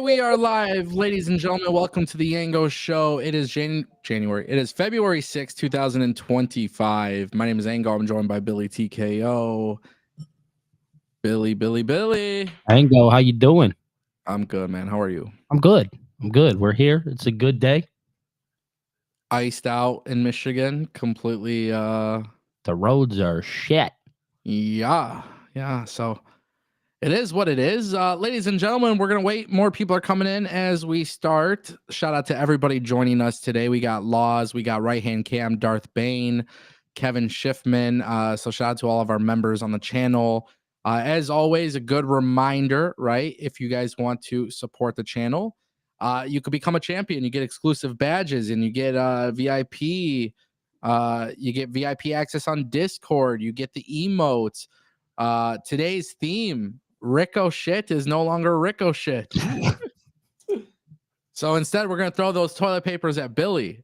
we are live, ladies and gentlemen. Welcome to the Yango Show. It is January. It is February 6th, 2025. My name is Ango. I'm joined by Billy TKO. Billy. Ango, how you doing? I'm good, man. How are you? I'm good. We're here. It's a good day. Iced out in Michigan, completely. The roads are shit. Yeah. So it is what it is. Ladies and gentlemen, we're going to wait. More people are coming in as we start. Shout out to everybody joining us today. We got Laws, we got Right Hand Cam, Darth Bane, Kevin Schiffman. So shout out to all of our members on the channel. As always, a good reminder, right? If you guys want to support the channel, you could become a champion. You get exclusive badges and you get VIP. You get VIP access on Discord. You get the emotes. Today's theme, Ricochet, is no longer Ricochet. So instead, we're going to throw those toilet papers at Billy.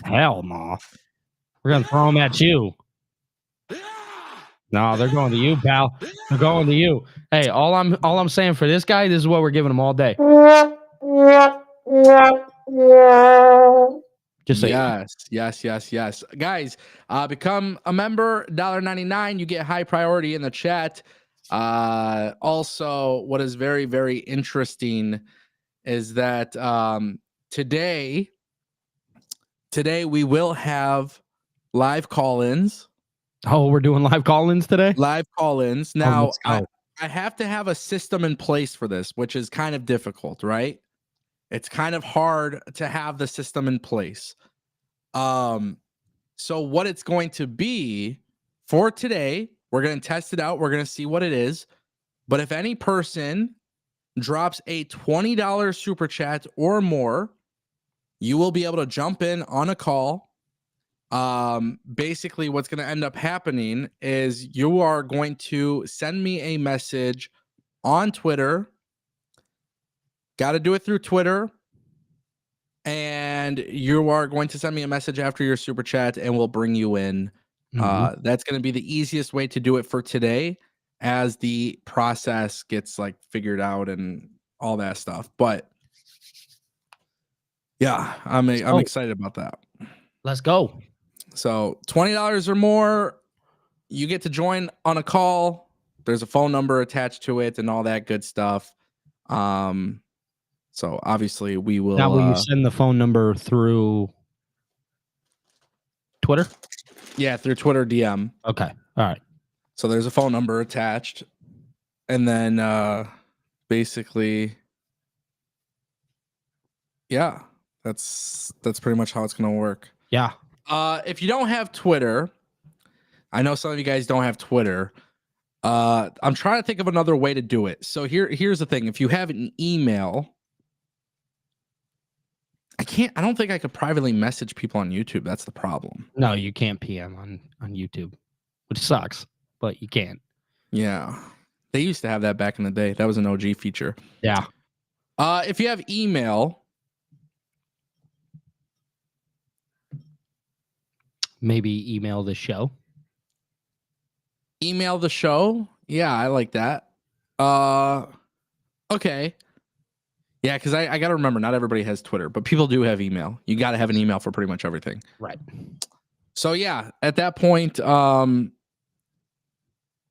Hell no. We're going to throw them at you. No, they're going to you, pal. They're going to you. Hey, all I'm saying for this guy, this is what we're giving him all day. Just say yes. Guys, become a member, $1.99. You get high priority in the chat. Also, what is very, very interesting is that today we will have live call-ins. Oh, we're doing live call-ins today? Live call-ins. Now, I have to have a system in place for this, which is kind of difficult, right? It's kind of hard to have the system in place. So what it's going to be for today, we're going to test it out. We're going to see what it is. But if any person drops a $20 super chat or more, you will be able to jump in on a call. Basically, what's going to end up happening is you are going to send me a message on Twitter. Got to do it through Twitter. And you are going to send me a message after your super chat and we'll bring you in. That's going to be the easiest way to do it for today as the process gets like figured out and all that stuff. But yeah, I'm excited about that. Let's go. So $20 or more, you get to join on a call. There's a phone number attached to it and all that good stuff. So obviously we will. Now, will you send the phone number through Twitter? Yeah, through Twitter DM. Okay. All right. So there's a phone number attached. And then basically, yeah, that's pretty much how it's going to work. Yeah. If you don't have Twitter, I know some of you guys don't have Twitter. I'm trying to think of another way to do it. So here's the thing. If you have an email, I don't think I could privately message people on YouTube. That's the problem. No, you can't PM on YouTube, which sucks, but you can't. Yeah. They used to have that back in the day. That was an OG feature. Yeah. If you have email, maybe email the show. Email the show? Yeah, I like that. Okay. Yeah, because I got to remember, not everybody has Twitter, but people do have email. You got to have an email for pretty much everything. Right. So yeah, at that point,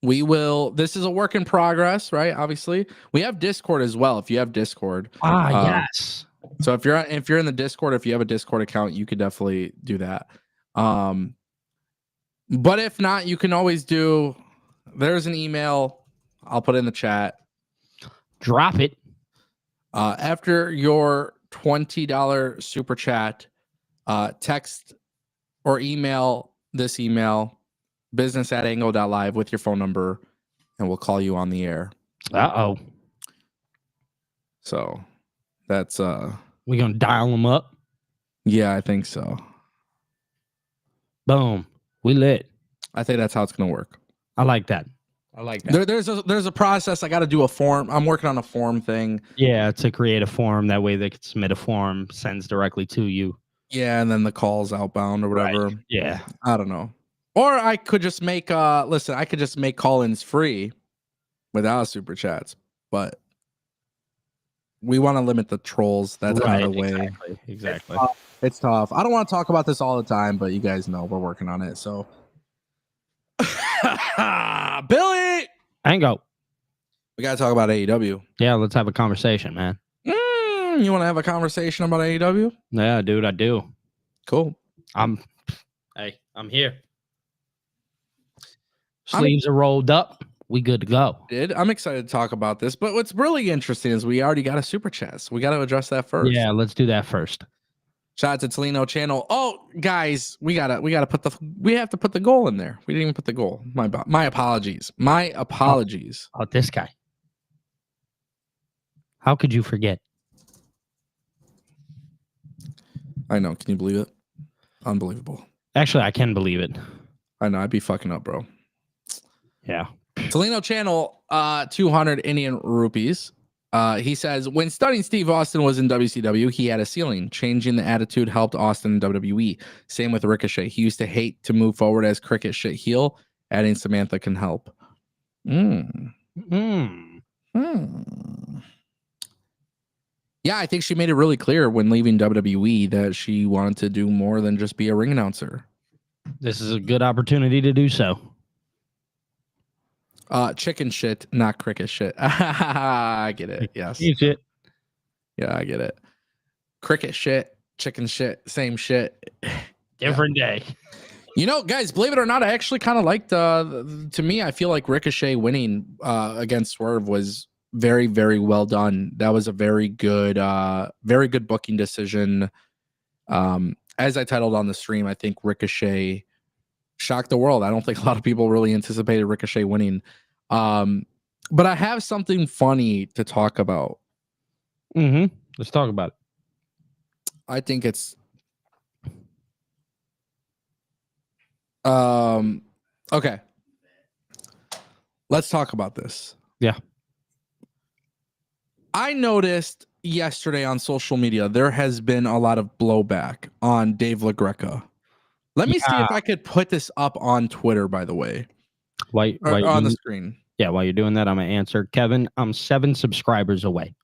we will. This is a work in progress, right? Obviously, we have Discord as well. If you have Discord, yes. So if you're in the Discord, if you have a Discord account, you could definitely do that. But if not, you can always do. There's an email. I'll put it in the chat. Drop it. After your $20 super chat, text or email this email, business@angle.live with your phone number, and we'll call you on the air. Uh-oh. So that's we gonna dial them up? Yeah, I think so. Boom. We lit. I think that's how it's gonna work. I like that. There's a process. I got to do a form. I'm working on a form thing. Yeah, to create a form. That way they can submit a form, sends directly to you. Yeah, and then the calls outbound or whatever. Right. Yeah. I don't know. Or I could just make I could just make call-ins free without super chats. But we want to limit the trolls. That's Right, another way. Exactly. It's tough. I don't want to talk about this all the time, but you guys know we're working on it. So, Billy, Ango. we gotta talk about AEW. Yeah, let's have a conversation, man. You want to have a conversation about AEW? Yeah, dude, I do. Cool. I'm here. Sleeves are rolled up. We good to go. I'm excited to talk about this, but what's really interesting is we already got a super chat. So we got to address that first. Yeah, let's do that first. Shout out to Tolino channel. Oh, guys, we have to put the goal in there. We didn't even put the goal. My apologies. My apologies. Oh, this guy. How could you forget? I know. Can you believe it? Unbelievable. Actually, I can believe it. I know. I'd be fucking up, bro. Yeah. Tolino channel, 200 Indian rupees. He says, when studying Steve Austin was in WCW, he had a ceiling. Changing the attitude helped Austin in WWE. Same with Ricochet. He used to hate to move forward as cricket shit heel. Adding Samantha can help. Yeah, I think she made it really clear when leaving WWE that she wanted to do more than just be a ring announcer. This is a good opportunity to do so. Chicken shit, not cricket shit. I get it. Yes. Shit. Yeah, I get it. Cricket shit, chicken shit, same shit. Different day. You know, guys, believe it or not, I actually kind of liked, to me, I feel like Ricochet winning against Swerve was very, very well done. That was a very good booking decision. As I titled on the stream, I think Ricochet shocked the world. I don't think a lot of people really anticipated Ricochet winning. But I have something funny to talk about. Let's talk about it. I think it's okay. Let's talk about this. Yeah. I noticed yesterday on social media there has been a lot of blowback on Dave LaGreca. Let me see if I could put this up on Twitter, by the way. Why on the screen. Yeah, while you're doing that, I'm gonna answer. Kevin, I'm 7 subscribers away.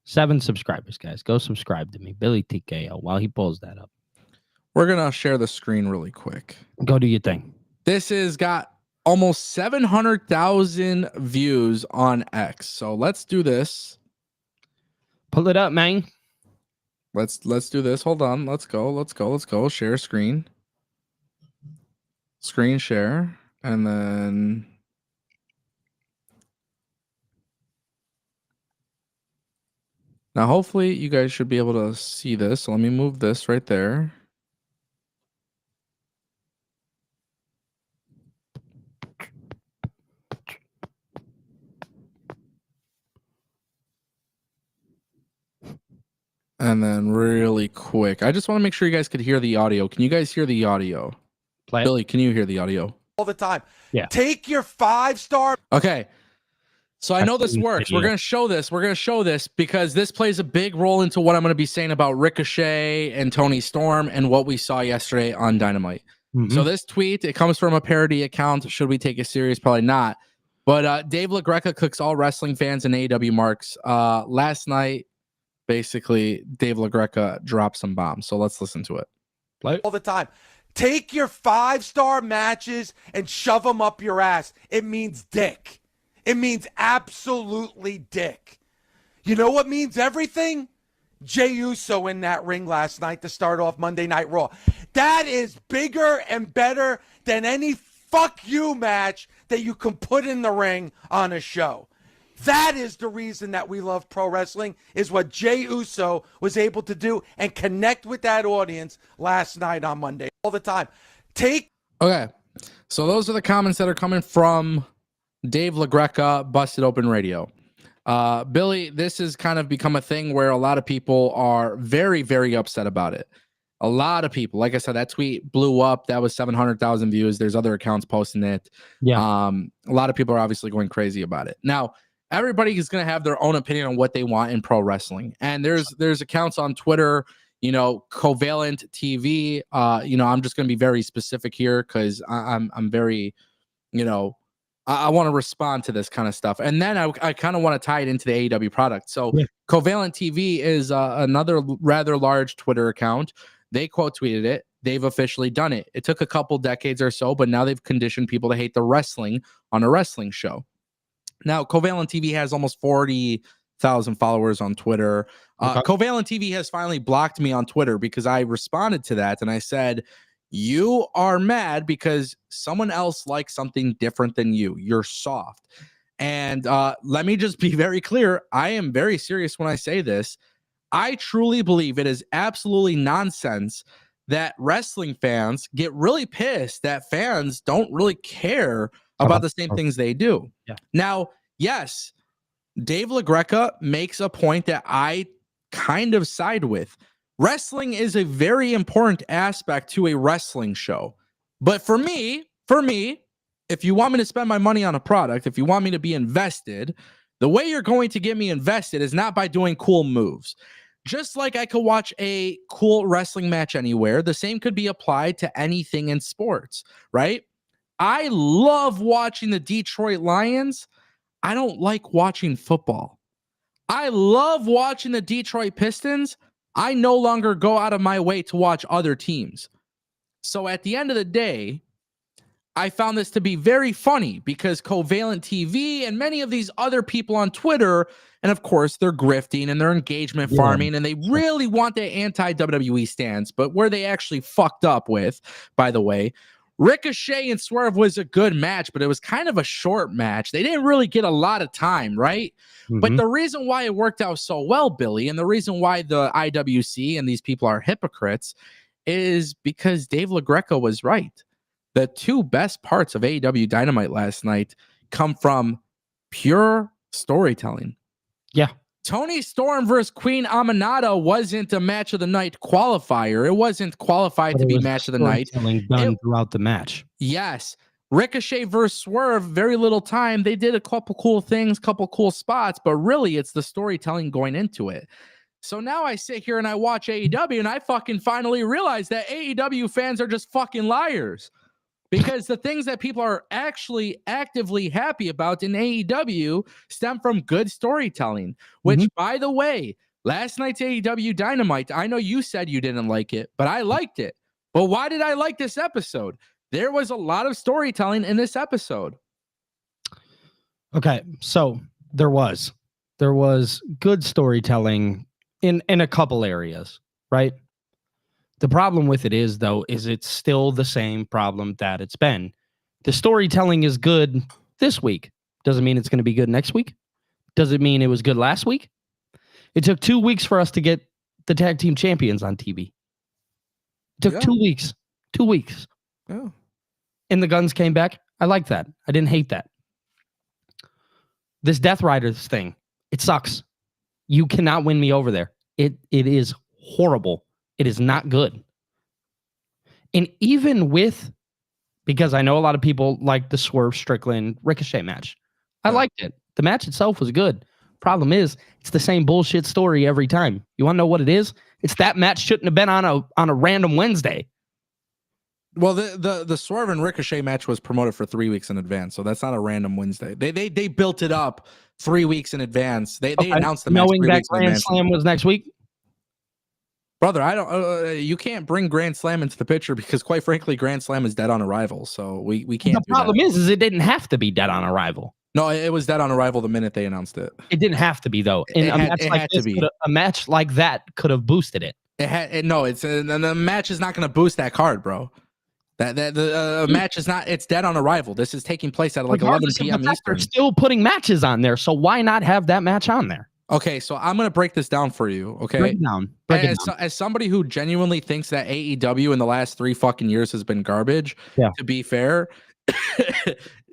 7 subscribers, guys. Go subscribe to me. Billy TKO while he pulls that up. We're gonna share the screen really quick. Go do your thing. This has got almost 700,000 views on X. So let's do this. Pull it up, man. Let's do this. Hold on. Let's go. Share screen. Screen share. And then now hopefully you guys should be able to see this. So let me move this right there. And then really quick, I just want to make sure you guys could hear the audio. Can you guys hear the audio? Play Billy, can you hear the audio? All the time. Yeah. Take your 5-star. Okay. So I know this works. We're going to show this. We're going to show this because this plays a big role into what I'm going to be saying about Ricochet and Tony Storm and what we saw yesterday on Dynamite. So this tweet, it comes from a parody account. Should we take it serious? Probably not. But Dave LaGreca cooks all wrestling fans and AEW marks. Last night, basically, Dave LaGreca dropped some bombs. So let's listen to it. Play. All the time. Take your 5-star matches and shove them up your ass. It means dick. It means absolutely dick. You know what means everything? Jey Uso in that ring last night to start off Monday Night Raw. That is bigger and better than any fuck you match that you can put in the ring on a show. That is the reason that we love pro wrestling, is what Jey Uso was able to do and connect with that audience last night on Monday. All the time. Okay. So those are the comments that are coming from Dave LaGreca, Busted Open Radio. Billy, this has kind of become a thing where a lot of people are very, very upset about it. A lot of people, like I said, that tweet blew up. That was 700,000 views. There's other accounts posting it. Yeah. A lot of people are obviously going crazy about it. Now, everybody is going to have their own opinion on what they want in pro wrestling. And there's accounts on Twitter, Covalent TV. I'm just going to be very specific here because I'm very, I want to respond to this kind of stuff. And then I kind of want to tie it into the AEW product. So Yeah. Covalent TV is another rather large Twitter account. They quote tweeted it. They've officially done it. It took a couple decades or so, but now they've conditioned people to hate the wrestling on a wrestling show. Now, Covalent TV has almost 40,000 followers on Twitter. Okay. Covalent TV has finally blocked me on Twitter because I responded to that and I said, you are mad because someone else likes something different than you. You're soft. And let me just be very clear. I am very serious when I say this. I truly believe it is absolutely nonsense that wrestling fans get really pissed that fans don't really care about the same things they do. Yeah. Now, yes, Dave LaGreca makes a point that I kind of side with. Wrestling is a very important aspect to a wrestling show. But for me, if you want me to spend my money on a product, if you want me to be invested, the way you're going to get me invested is not by doing cool moves. Just like I could watch a cool wrestling match anywhere, the same could be applied to anything in sports, right? I love watching the Detroit Lions. I don't like watching football. I love watching the Detroit Pistons. I no longer go out of my way to watch other teams. So at the end of the day, I found this to be very funny because Covalent TV and many of these other people on Twitter, and of course they're grifting and they're engagement farming and they really want the anti-WWE stance, but where they actually fucked up with, by the way, Ricochet and Swerve was a good match, but it was kind of a short match. They didn't really get a lot of time, right? Mm-hmm. But the reason why it worked out so well, Billy, and the reason why the IWC and these people are hypocrites is because Dave LaGreca was right. The two best parts of AEW Dynamite last night come from pure storytelling. Yeah. Tony Storm versus Queen Aminata wasn't a match of the night qualifier. It wasn't qualified to be match of the night. Done throughout the match. Yes. Ricochet versus Swerve, very little time. They did a couple cool things, couple cool spots, but really it's the storytelling going into it. So now I sit here and I watch AEW and I fucking finally realize that AEW fans are just fucking liars. Because the things that people are actually actively happy about in AEW stem from good storytelling, which, by the way, last night's AEW Dynamite, I know you said you didn't like it, but I liked it. But why did I like this episode? There was a lot of storytelling in this episode. Okay, so there was good storytelling in a couple areas, right? The problem with it is, though, is it's still the same problem that it's been. The storytelling is good this week. Doesn't mean it's going to be good next week. Doesn't mean it was good last week. It took 2 weeks for us to get the tag team champions on TV. It took 2 weeks. 2 weeks. Yeah. And the Guns came back. I like that. I didn't hate that. This Death Riders thing, it sucks. You cannot win me over there. It is horrible. It is not good. And even with, because I know a lot of people like the Swerve Strickland Ricochet match. I liked it. The match itself was good. Problem is, it's the same bullshit story every time. You want to know what it is? It's that match shouldn't have been on a random Wednesday. Well, the Swerve and Ricochet match was promoted for 3 weeks in advance, so that's not a random Wednesday. They built it up 3 weeks in advance. They announced the match knowing 3 that weeks in Grand advance. Slam was next week. Brother, I don't. You can't bring Grand Slam into the picture because, quite frankly, Grand Slam is dead on arrival. So we can't. The problem is it didn't have to be dead on arrival. No, it was dead on arrival the minute they announced it. It didn't have to be though. And a match like that could have boosted it. The match is not going to boost that card, bro. The match is not. It's dead on arrival. This is taking place at like 11 p.m. Eastern. They're still putting matches on there, so why not have that match on there? Okay, so I'm going to break this down for you, okay? Break it down. As somebody who genuinely thinks that AEW in the last 3 fucking years has been garbage, to be fair,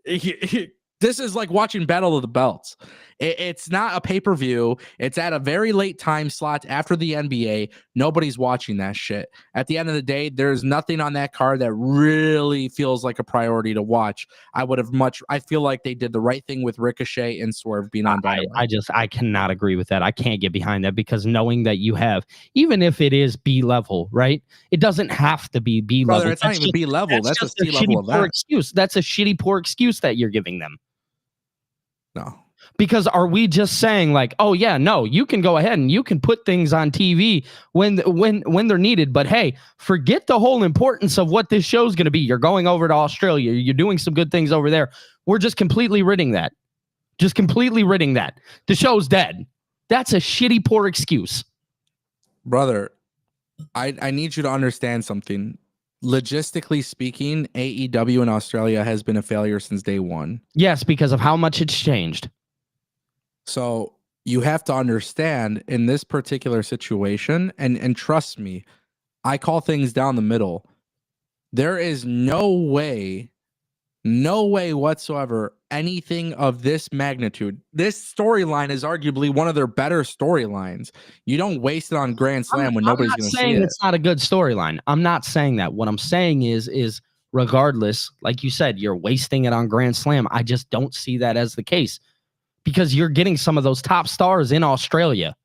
this is like watching Battle of the Belts. It's not a pay-per-view. It's at a very late time slot after the NBA. Nobody's watching that shit. At the end of the day, there's nothing on that card that really feels like a priority to watch. I feel like they did the right thing with Ricochet and Swerve being on Dynamite. I cannot agree with that. I can't get behind that, because knowing that you have, even if it is B level, right? It doesn't have to be B level. Brother, it's not even B level. That's a C level event. Excuse. That's a shitty poor excuse that you're giving them. No. Because are we just saying like, oh yeah, no, you can go ahead and you can put things on TV when they're needed, but hey, forget the whole importance of what this show's going to be. You're going over to Australia. You're doing some good things over there. We're just completely ridding that. Just completely ridding that. The show's dead. That's a shitty poor excuse. Brother, I need you to understand something. Logistically speaking, AEW in Australia has been a failure since day one. Yes, because of how much it's changed. So you have to understand in this particular situation, and trust me, I call things down the middle. There is no way whatsoever anything of this magnitude. This storyline is arguably one of their better storylines. You don't waste it on Grand Slam when nobody's going to see it. It's not a good storyline. I'm not saying that. What I'm saying is regardless, like you said, you're wasting it on Grand Slam. I just don't see that as the case, because you're getting some of those top stars in Australia.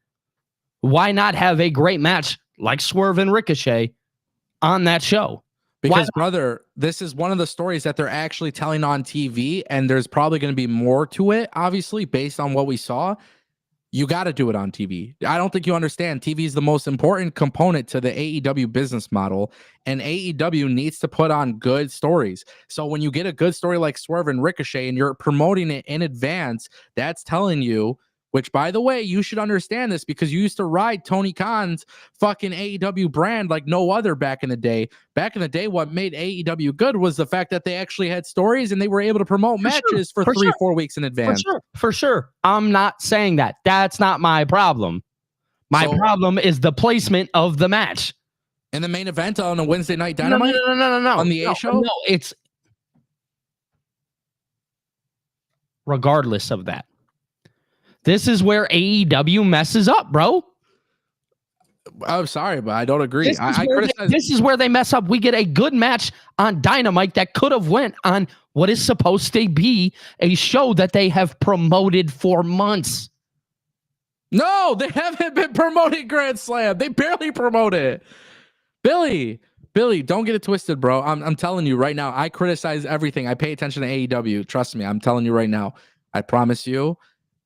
Why not have a great match like Swerve and Ricochet on that show? Because, brother, this is one of the stories that they're actually telling on TV, and there's probably going to be more to it, obviously, based on what we saw. You got to do it on TV. I don't think you understand. TV is the most important component to the AEW business model, and AEW needs to put on good stories. So when you get a good story like Swerve and Ricochet and you're promoting it in advance, that's telling you, which, by the way, you should understand this because you used to ride Tony Khan's fucking AEW brand like no other back in the day. Back in the day, what made AEW good was the fact that they actually had stories and they were able to promote matches for 4 weeks in advance. For sure. I'm not saying that. That's not my problem. My problem is the placement of the match. In the main event on a Wednesday night Dynamite? No. On the A show? No, it's regardless of that. This is where AEW messes up, bro. I'm sorry, but I don't agree. This is where they mess up. We get a good match on Dynamite that could have went on what is supposed to be a show that they have promoted for months. No, they haven't been promoting Grand Slam. They barely promote it. Billy, don't get it twisted, bro. I'm telling you right now, I criticize everything. I pay attention to AEW. Trust me, I'm telling you right now. I promise you.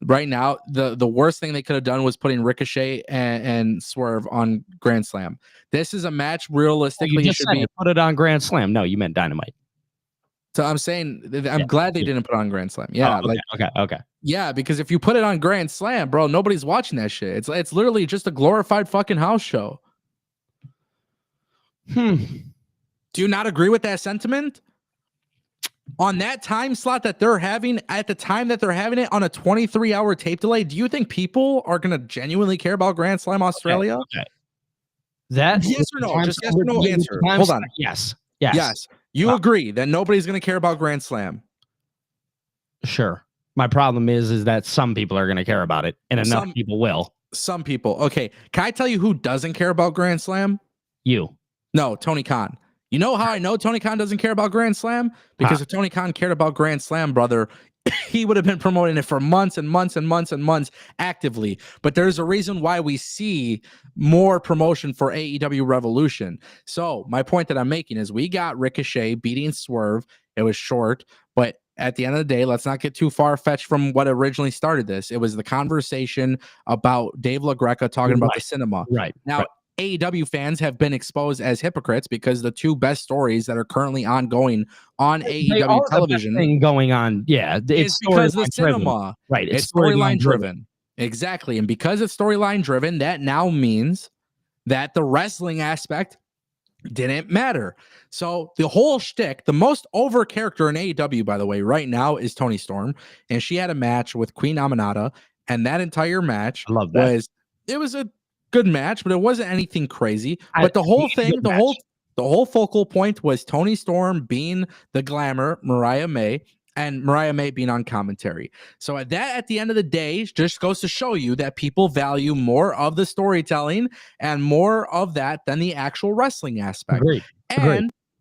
Right now, the worst thing they could have done was putting Ricochet and Swerve on Grand Slam. This is a match realistically you should put it on Grand Slam. No, you meant Dynamite. So I'm saying I'm glad they didn't put it on Grand Slam. Yeah, okay. Yeah, because if you put it on Grand Slam, bro, nobody's watching that shit. It's literally just a glorified fucking house show. Do you not agree with that sentiment? On that time slot that they're having, at the time that they're having it on a 23-hour tape delay, do you think people are going to genuinely care about Grand Slam Australia? Okay. That yes or no? Just yes or no answer. Hold on. Yes. You agree that nobody's going to care about Grand Slam? Sure. My problem is that some people are going to care about it, and enough people will. Some people. Okay. Can I tell you who doesn't care about Grand Slam? You. No, Tony Khan. You know how I know Tony Khan doesn't care about Grand Slam? Because if Tony Khan cared about Grand Slam, brother, he would have been promoting it for months and months and months and months actively. But there's a reason why we see more promotion for AEW Revolution. So my point that I'm making is we got Ricochet beating Swerve. It was short, but at the end of the day, let's not get too far-fetched from what originally started this. It was the conversation about Dave LaGreca talking about the cinema. Right. Now, AEW fans have been exposed as hypocrites because the two best stories that are currently ongoing on AEW television thing going on, it's because the cinema, right? It's storyline driven, exactly. And because it's storyline driven, that now means that the wrestling aspect didn't matter. So the whole shtick, the most over character in AEW, by the way, right now is Toni Storm, and she had a match with Queen Aminata, and that entire match was a good match, but it wasn't anything crazy. But the whole thing, the whole focal point was Toni Storm being the glamour Mariah May, and Mariah May being on commentary. So at the end of the day, just goes to show you that people value more of the storytelling and more of that than the actual wrestling aspect. Agreed.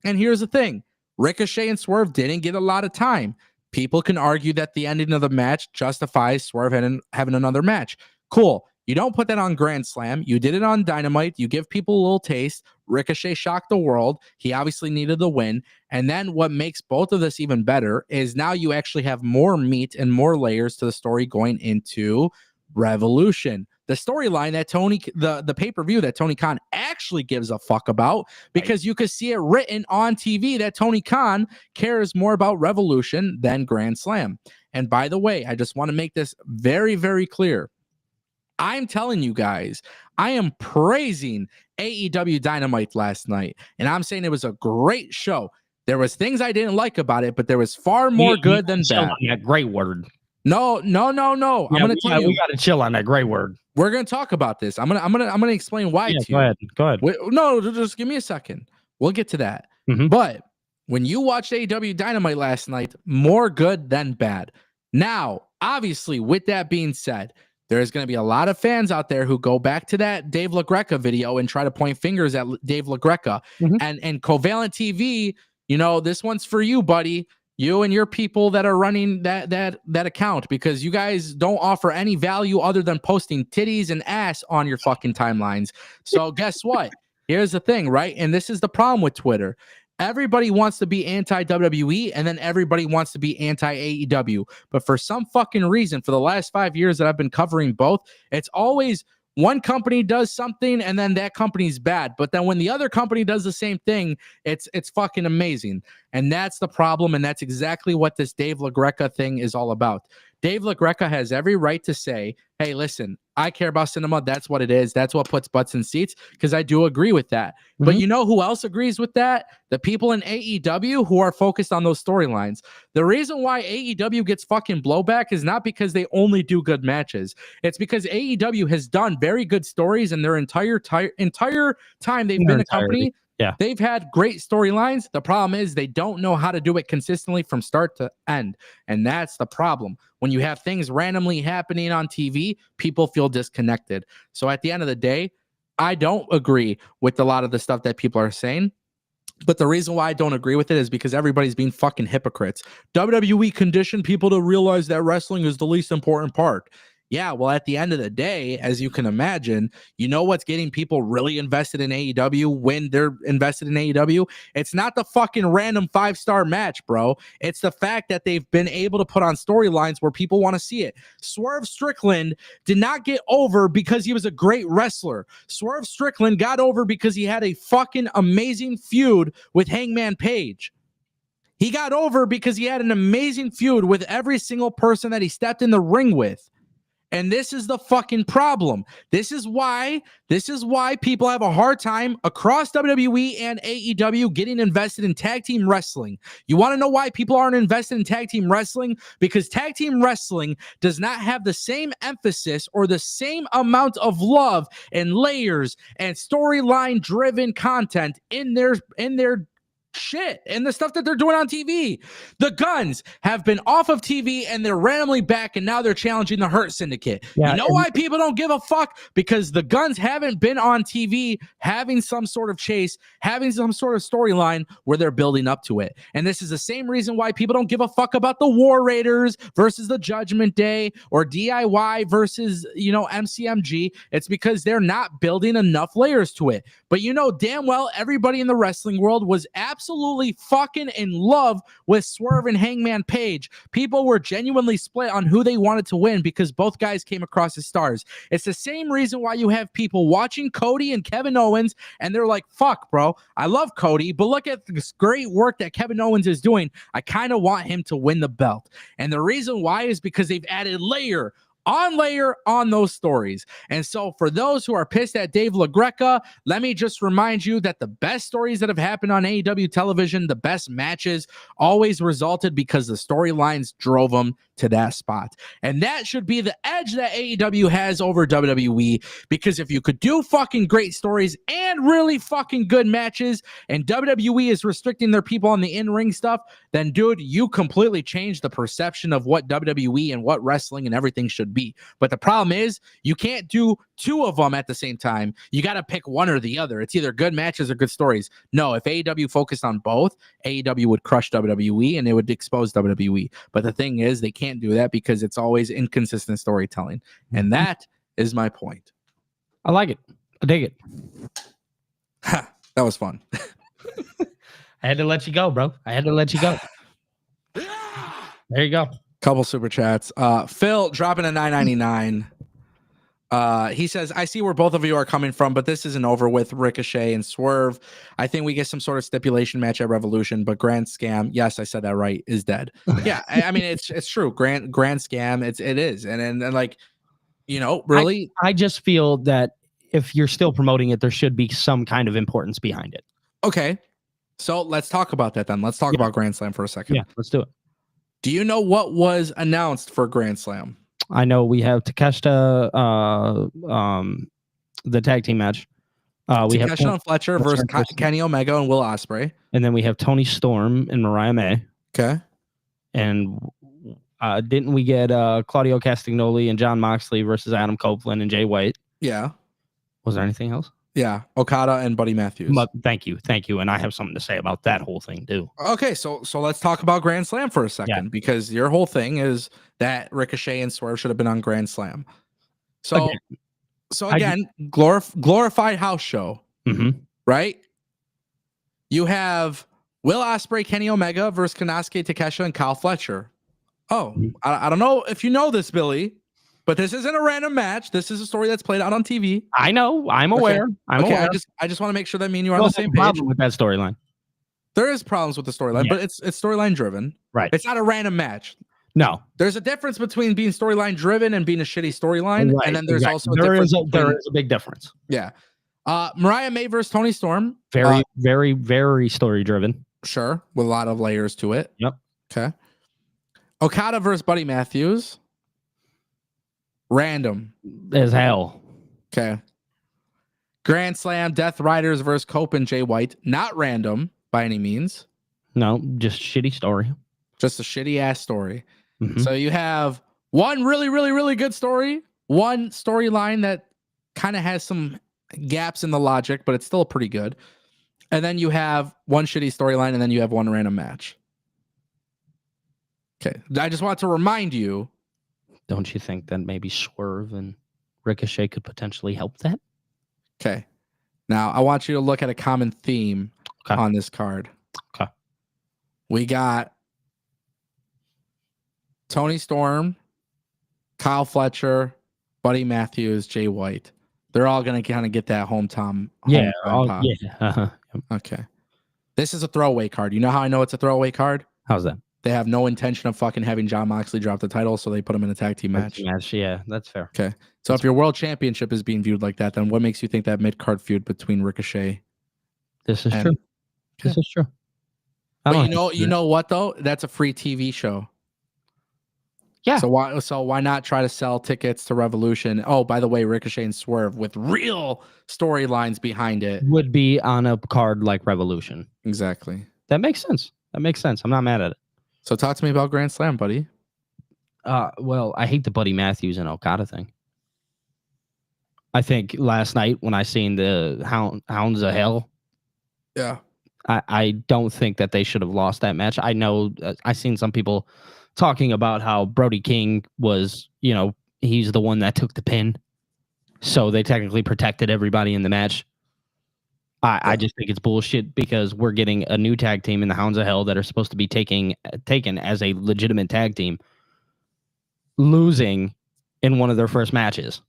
And here's the thing. Ricochet and Swerve didn't get a lot of time. People can argue that the ending of the match justifies Swerve having another match. Cool. You don't put that on Grand Slam. You did it on Dynamite. You give people a little taste. Ricochet shocked the world. He obviously needed the win. And then what makes both of this even better is now you actually have more meat and more layers to the story going into Revolution. The storyline that the pay-per-view that Tony Khan actually gives a fuck about, because you could see it written on TV that Tony Khan cares more about Revolution than Grand Slam. And by the way, I just want to make this very, very clear. I'm telling you guys, I am praising AEW Dynamite last night, and I'm saying it was a great show. There was things I didn't like about it, but there was far more good than bad. That great word. No. Yeah, I'm gonna tell you. We got to chill on that great word. We're gonna talk about this. I'm gonna explain why to you. Go ahead. No, just give me a second. We'll get to that. Mm-hmm. But when you watched AEW Dynamite last night, more good than bad. Now, obviously, with that being said, there's going to be a lot of fans out there who go back to that Dave LaGreca video and try to point fingers at Dave LaGreca. Mm-hmm. And Covalent TV, this one's for you, buddy. You and your people that are running that account, because you guys don't offer any value other than posting titties and ass on your fucking timelines. So guess what? Here's the thing, right? And this is the problem with Twitter. Everybody wants to be anti-WWE, and then everybody wants to be anti-AEW. But for some fucking reason, for the last 5 years that I've been covering both, it's always one company does something and then that company's bad. But then when the other company does the same thing, it's fucking amazing. And that's the problem, and that's exactly what this Dave LaGreca thing is all about. Dave LaGreca has every right to say, hey, listen, I care about cinema. That's what it is. That's what puts butts in seats, because I do agree with that. Mm-hmm. But you know who else agrees with that? The people in AEW who are focused on those storylines. The reason why AEW gets fucking blowback is not because they only do good matches. It's because AEW has done very good stories in their entire time they've been a company. Yeah. They've had great storylines. The problem is they don't know how to do it consistently from start to end. And that's the problem. When you have things randomly happening on TV, people feel disconnected. So at the end of the day, I don't agree with a lot of the stuff that people are saying. But the reason why I don't agree with it is because everybody's being fucking hypocrites. WWE conditioned people to realize that wrestling is the least important part. Yeah, well, at the end of the day, as you can imagine, you know what's getting people really invested in AEW when they're invested in AEW? It's not the fucking random 5-star match, bro. It's the fact that they've been able to put on storylines where people want to see it. Swerve Strickland did not get over because he was a great wrestler. Swerve Strickland got over because he had a fucking amazing feud with Hangman Page. He got over because he had an amazing feud with every single person that he stepped in the ring with. And this is the fucking problem. This is why people have a hard time across WWE and AEW getting invested in tag team wrestling. You want to know why people aren't invested in tag team wrestling? Because tag team wrestling does not have the same emphasis or the same amount of love and layers and storyline driven content in their shit and the stuff that they're doing on TV. The Guns have been off of TV and they're randomly back, and now they're challenging the Hurt Syndicate. Yeah, you know why people don't give a fuck? Because the Guns haven't been on TV having some sort of chase, having some sort of storyline where they're building up to it. And this is the same reason why people don't give a fuck about the War Raiders versus the Judgment Day or DIY versus, MCMG. It's because they're not building enough layers to it. But damn well everybody in the wrestling world was absolutely fucking in love with Swerve and Hangman Page. People were genuinely split on who they wanted to win because both guys came across as stars. It's the same reason why you have people watching Cody and Kevin Owens and they're like, fuck, bro, I love Cody, but look at this great work that Kevin Owens is doing. I kind of want him to win the belt. And the reason why is because they've added layer layer on those stories. And so for those who are pissed at Dave LaGreca, let me just remind you that the best stories that have happened on AEW television, the best matches, always resulted because the storylines drove them to that spot. And that should be the edge that AEW has over WWE, because if you could do fucking great stories and really fucking good matches, and WWE is restricting their people on the in-ring stuff, then dude, you completely change the perception of what WWE and what wrestling and everything should be. But the problem is you can't do two of them at the same time. You got to pick one or the other. It's either good matches or good stories. No, if AEW focused on both, AEW would crush WWE and it would expose WWE. But the thing is, they can't do that because it's always inconsistent storytelling. And that is my point. I like it. I dig it. Ha, that was fun. I had to let you go, bro. I had to let you go. There you go. Couple super chats. Phil dropping a $9.99. He says, I see where both of you are coming from, but this isn't over with Ricochet and Swerve. I think we get some sort of stipulation match at Revolution, but Grand Scam, yes, I said that right, is dead. Yeah, I mean it's true. Grand Scam, it is. And like, you know, really, I just feel that if you're still promoting it, there should be some kind of importance behind it. Okay. So let's talk about that then. Let's talk about Grand Slam for a second. Yeah, let's do it. Do you know what was announced for Grand Slam? I know we have Takeshita, the tag team match. We have Takeshita and Fletcher versus Kenny Omega and Will Ospreay. And then we have Tony Storm and Mariah May. Okay. And didn't we get Claudio Castagnoli and John Moxley versus Adam Copeland and Jay White? Yeah. Was there anything else? Yeah, Okada and Buddy Matthews. Thank you, and I have something to say about that whole thing too. Okay, so let's talk about Grand Slam for a second, because your whole thing is that Ricochet and Swerve should have been on Grand Slam. So again, glorified house show, right? You have Will Ospreay, Kenny Omega versus Konosuke Takeshita and Kyle Fletcher. Oh, I don't know if you know this, Billy, but this isn't a random match. This is a story that's played out on TV. I know. I'm aware. Okay. I'm aware. I just want to make sure that me and you are on the same page. Problem with that storyline. There is problems with the storyline, but it's storyline driven. Right. It's not a random match. No. There's a difference between being storyline driven and being a shitty storyline, and then there's also there is a big difference. Yeah. Mariah May versus Tony Storm. Very, very, very story driven. Sure, with a lot of layers to it. Yep. Okay. Okada versus Buddy Matthews. Random as hell. Okay. Grand Slam, Death Riders versus Cope and Jay White. Not random by any means. No, just shitty story. Just a shitty ass story. So you have one really, really, really good story, one storyline that kind of has some gaps in the logic, but it's still pretty good. And then you have one shitty storyline, and then you have one random match. Okay. I just want to remind you. Don't you think that maybe Swerve and Ricochet could potentially help that? Okay. Now, I want you to look at a common theme on this card. Okay. We got Tony Storm, Kyle Fletcher, Buddy Matthews, Jay White. They're all going to kind of get that hometown. Yeah. Pop. Yeah. Okay. This is a throwaway card. You know how I know it's a throwaway card? How's that? They have no intention of fucking having John Moxley drop the title, so they put him in a tag team match. Yeah, that's fair. Okay. So if your world championship is being viewed like that, then what makes you think that mid-card feud between Ricochet? This is true. This is true. But you know what though? That's a free TV show. Yeah. So why not try to sell tickets to Revolution? Oh, by the way, Ricochet and Swerve with real storylines behind it would be on a card like Revolution. Exactly. That makes sense. I'm not mad at it. So talk to me about Grand Slam, buddy. Well, I hate the Buddy Matthews and Okada thing. I think last night when I seen the Hounds of Hell, yeah, I don't think that they should have lost that match. I know I seen some people talking about how Brody King was, he's the one that took the pin, so they technically protected everybody in the match. I just think it's bullshit because we're getting a new tag team in the Hounds of Hell that are supposed to be taken as a legitimate tag team, losing in one of their first matches.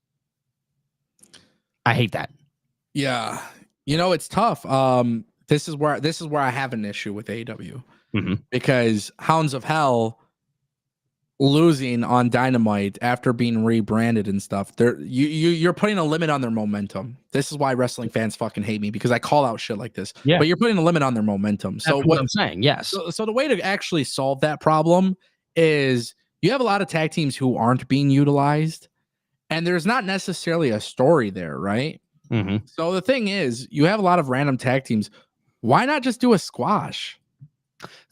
I hate that. Yeah, it's tough. This is where I have an issue with AEW because Hounds of Hell losing on Dynamite after being rebranded and stuff, you're putting a limit on their momentum. This is why wrestling fans fucking hate me, because I call out shit like this. Yeah. But you're putting a limit on their momentum. That's what I'm saying. Yes. So the way to actually solve that problem is you have a lot of tag teams who aren't being utilized, and there's not necessarily a story there, right? Mm-hmm. So the thing is, you have a lot of random tag teams. Why not just do a squash?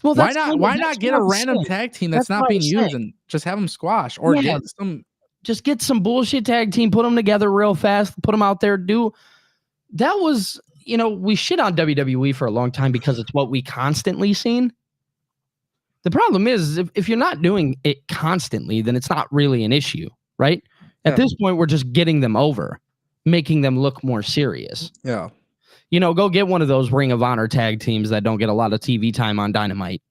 Well, Why not get a random tag team that's not being used and just have them squash, or get some bullshit tag team, put them together real fast, put them out there. That was, we shit on WWE for a long time because it's what we constantly seen. The problem is if you're not doing it constantly, then it's not really an issue, right? At this point, we're just getting them over, making them look more serious. Yeah. Go get one of those Ring of Honor tag teams that don't get a lot of TV time on Dynamite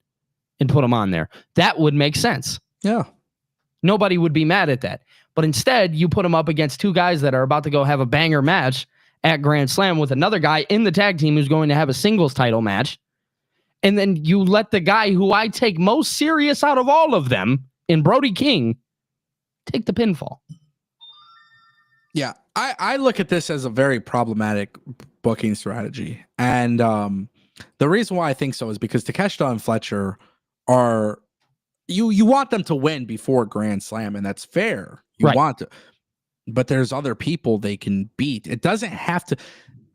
and put them on there. That would make sense. Yeah. Nobody would be mad at that. But instead, you put them up against two guys that are about to go have a banger match at Grand Slam with another guy in the tag team who's going to have a singles title match. And then you let the guy who I take most serious out of all of them, in Brody King, take the pinfall. Yeah, I look at this as a very problematic booking strategy. And the reason why I think so is because Takeshita and Fletcher are, you want them to win before Grand Slam, and that's fair. You want to, but there's other people they can beat. It doesn't have to.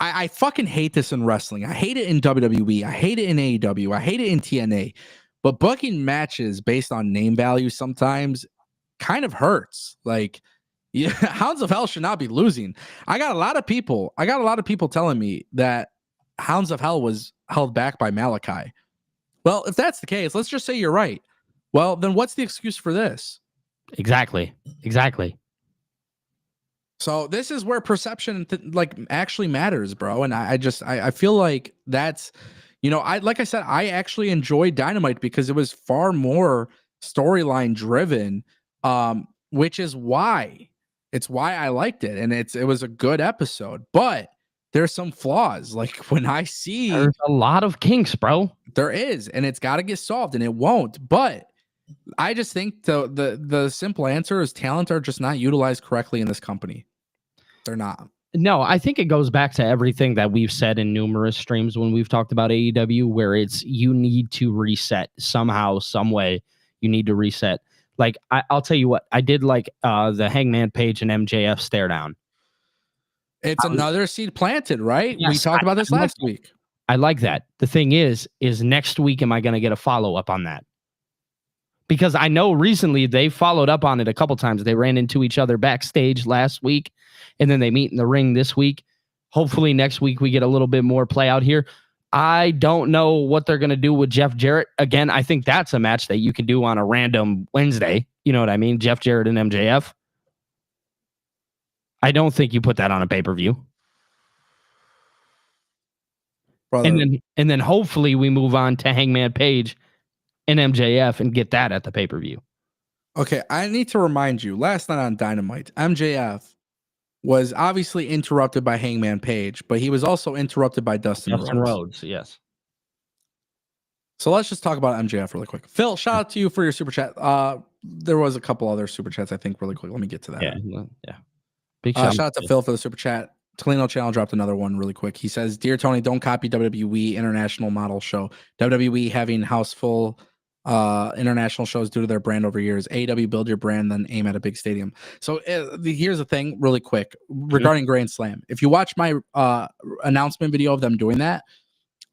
I fucking hate this in wrestling. I hate it in WWE. I hate it in AEW. I hate it in TNA. But booking matches based on name value sometimes kind of hurts. Like, yeah, Hounds of Hell should not be losing. I got a lot of people telling me that Hounds of Hell was held back by Malachi. Well, if that's the case, let's just say you're right. Well, then what's the excuse for this? Exactly. So this is where perception actually matters, bro. And I feel like that's, like I said, I actually enjoyed Dynamite because it was far more storyline driven, which is why I liked it. And it was a good episode, but there's some flaws. Like when I see, there's a lot of kinks, bro. There is, and it's got to get solved, and it won't. But I just think the simple answer is talent are just not utilized correctly in this company. They're not. No, I think it goes back to everything that we've said in numerous streams when we've talked about AEW, where it's you need to reset somehow, some way. You need to reset. Like I'll tell you what, I did like the Hangman Page and MJF stare down. It's another seed planted, right? Yes, we talked about this last week. I like that. The thing is next week, am I going to get a follow-up on that? Because I know recently they followed up on it a couple times. They ran into each other backstage last week, and then they meet in the ring this week. Hopefully next week we get a little bit more play out here. I don't know what they're going to do with Jeff Jarrett. Again, I think that's a match that you can do on a random Wednesday. You know what I mean? Jeff Jarrett and MJF. I don't think you put that on a pay-per-view. And then hopefully we move on to Hangman Page and MJF and get that at the pay-per-view. Okay, I need to remind you, last night on Dynamite, MJF was obviously interrupted by Hangman Page, but he was also interrupted by Dustin Rhodes. Yes. So let's just talk about MJF really quick. Phil, shout out to you for your super chat. There was a couple other super chats, I think, really quick. Let me get to that. Yeah. Big shout out to Phil for the super chat. Toledo Channel dropped another one really quick. He says, "Dear Tony, don't copy WWE international model show. WWE having house full international shows due to their brand over years. AEW build your brand, then aim at a big stadium." So here's the thing really quick regarding Grand Slam. If you watch my announcement video of them doing that,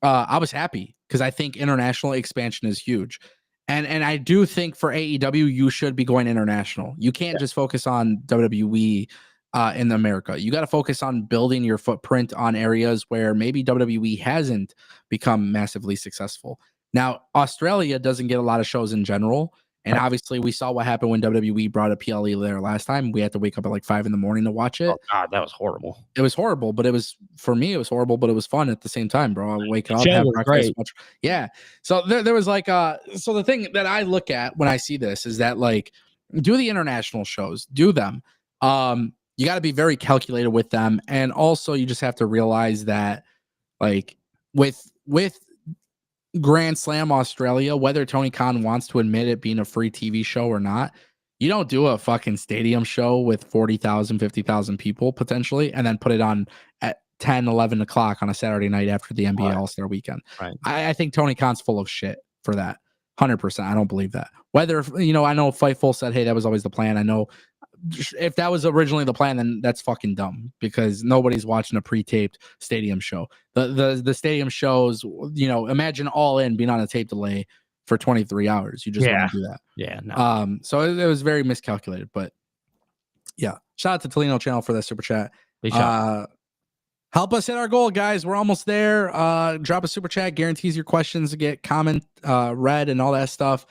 I was happy because I think international expansion is huge. And I do think for AEW, you should be going international. You can't just focus on WWE in America. You got to focus on building your footprint on areas where maybe WWE hasn't become massively successful. Now, Australia doesn't get a lot of shows in general. And obviously, we saw what happened when WWE brought a PLE there last time. We had to wake up at like 5 a.m. to watch it. Oh, God, that was horrible. It was horrible, but for me, it was horrible, but it was fun at the same time, bro. I wake up, have breakfast. Yeah. So there was like, so the thing that I look at when I see this is that, like, do the international shows, do them. You got to be very calculated with them. And also, you just have to realize that, like, with Grand Slam Australia, whether Tony Khan wants to admit it being a free TV show or not, you don't do a fucking stadium show with 40,000, 50,000 people potentially, and then put it on at 10, 11 o'clock on a Saturday night after the NBA All-Star weekend. Right. I think Tony Khan's full of shit for that. 100%. I don't believe that. Whether, you know, I know Fightful said, hey, that was always the plan. I know if that was originally the plan, then that's fucking dumb because nobody's watching a pre-taped stadium show. The stadium shows, you know, imagine All In being on a tape delay for 23 hours. You just want to do that. Yeah. No. So it was very miscalculated, but yeah. Shout out to Tolino channel for that super chat. Big shout. Help us hit our goal, guys. We're almost there. Drop a super chat, guarantees your questions to get comment read and all that stuff.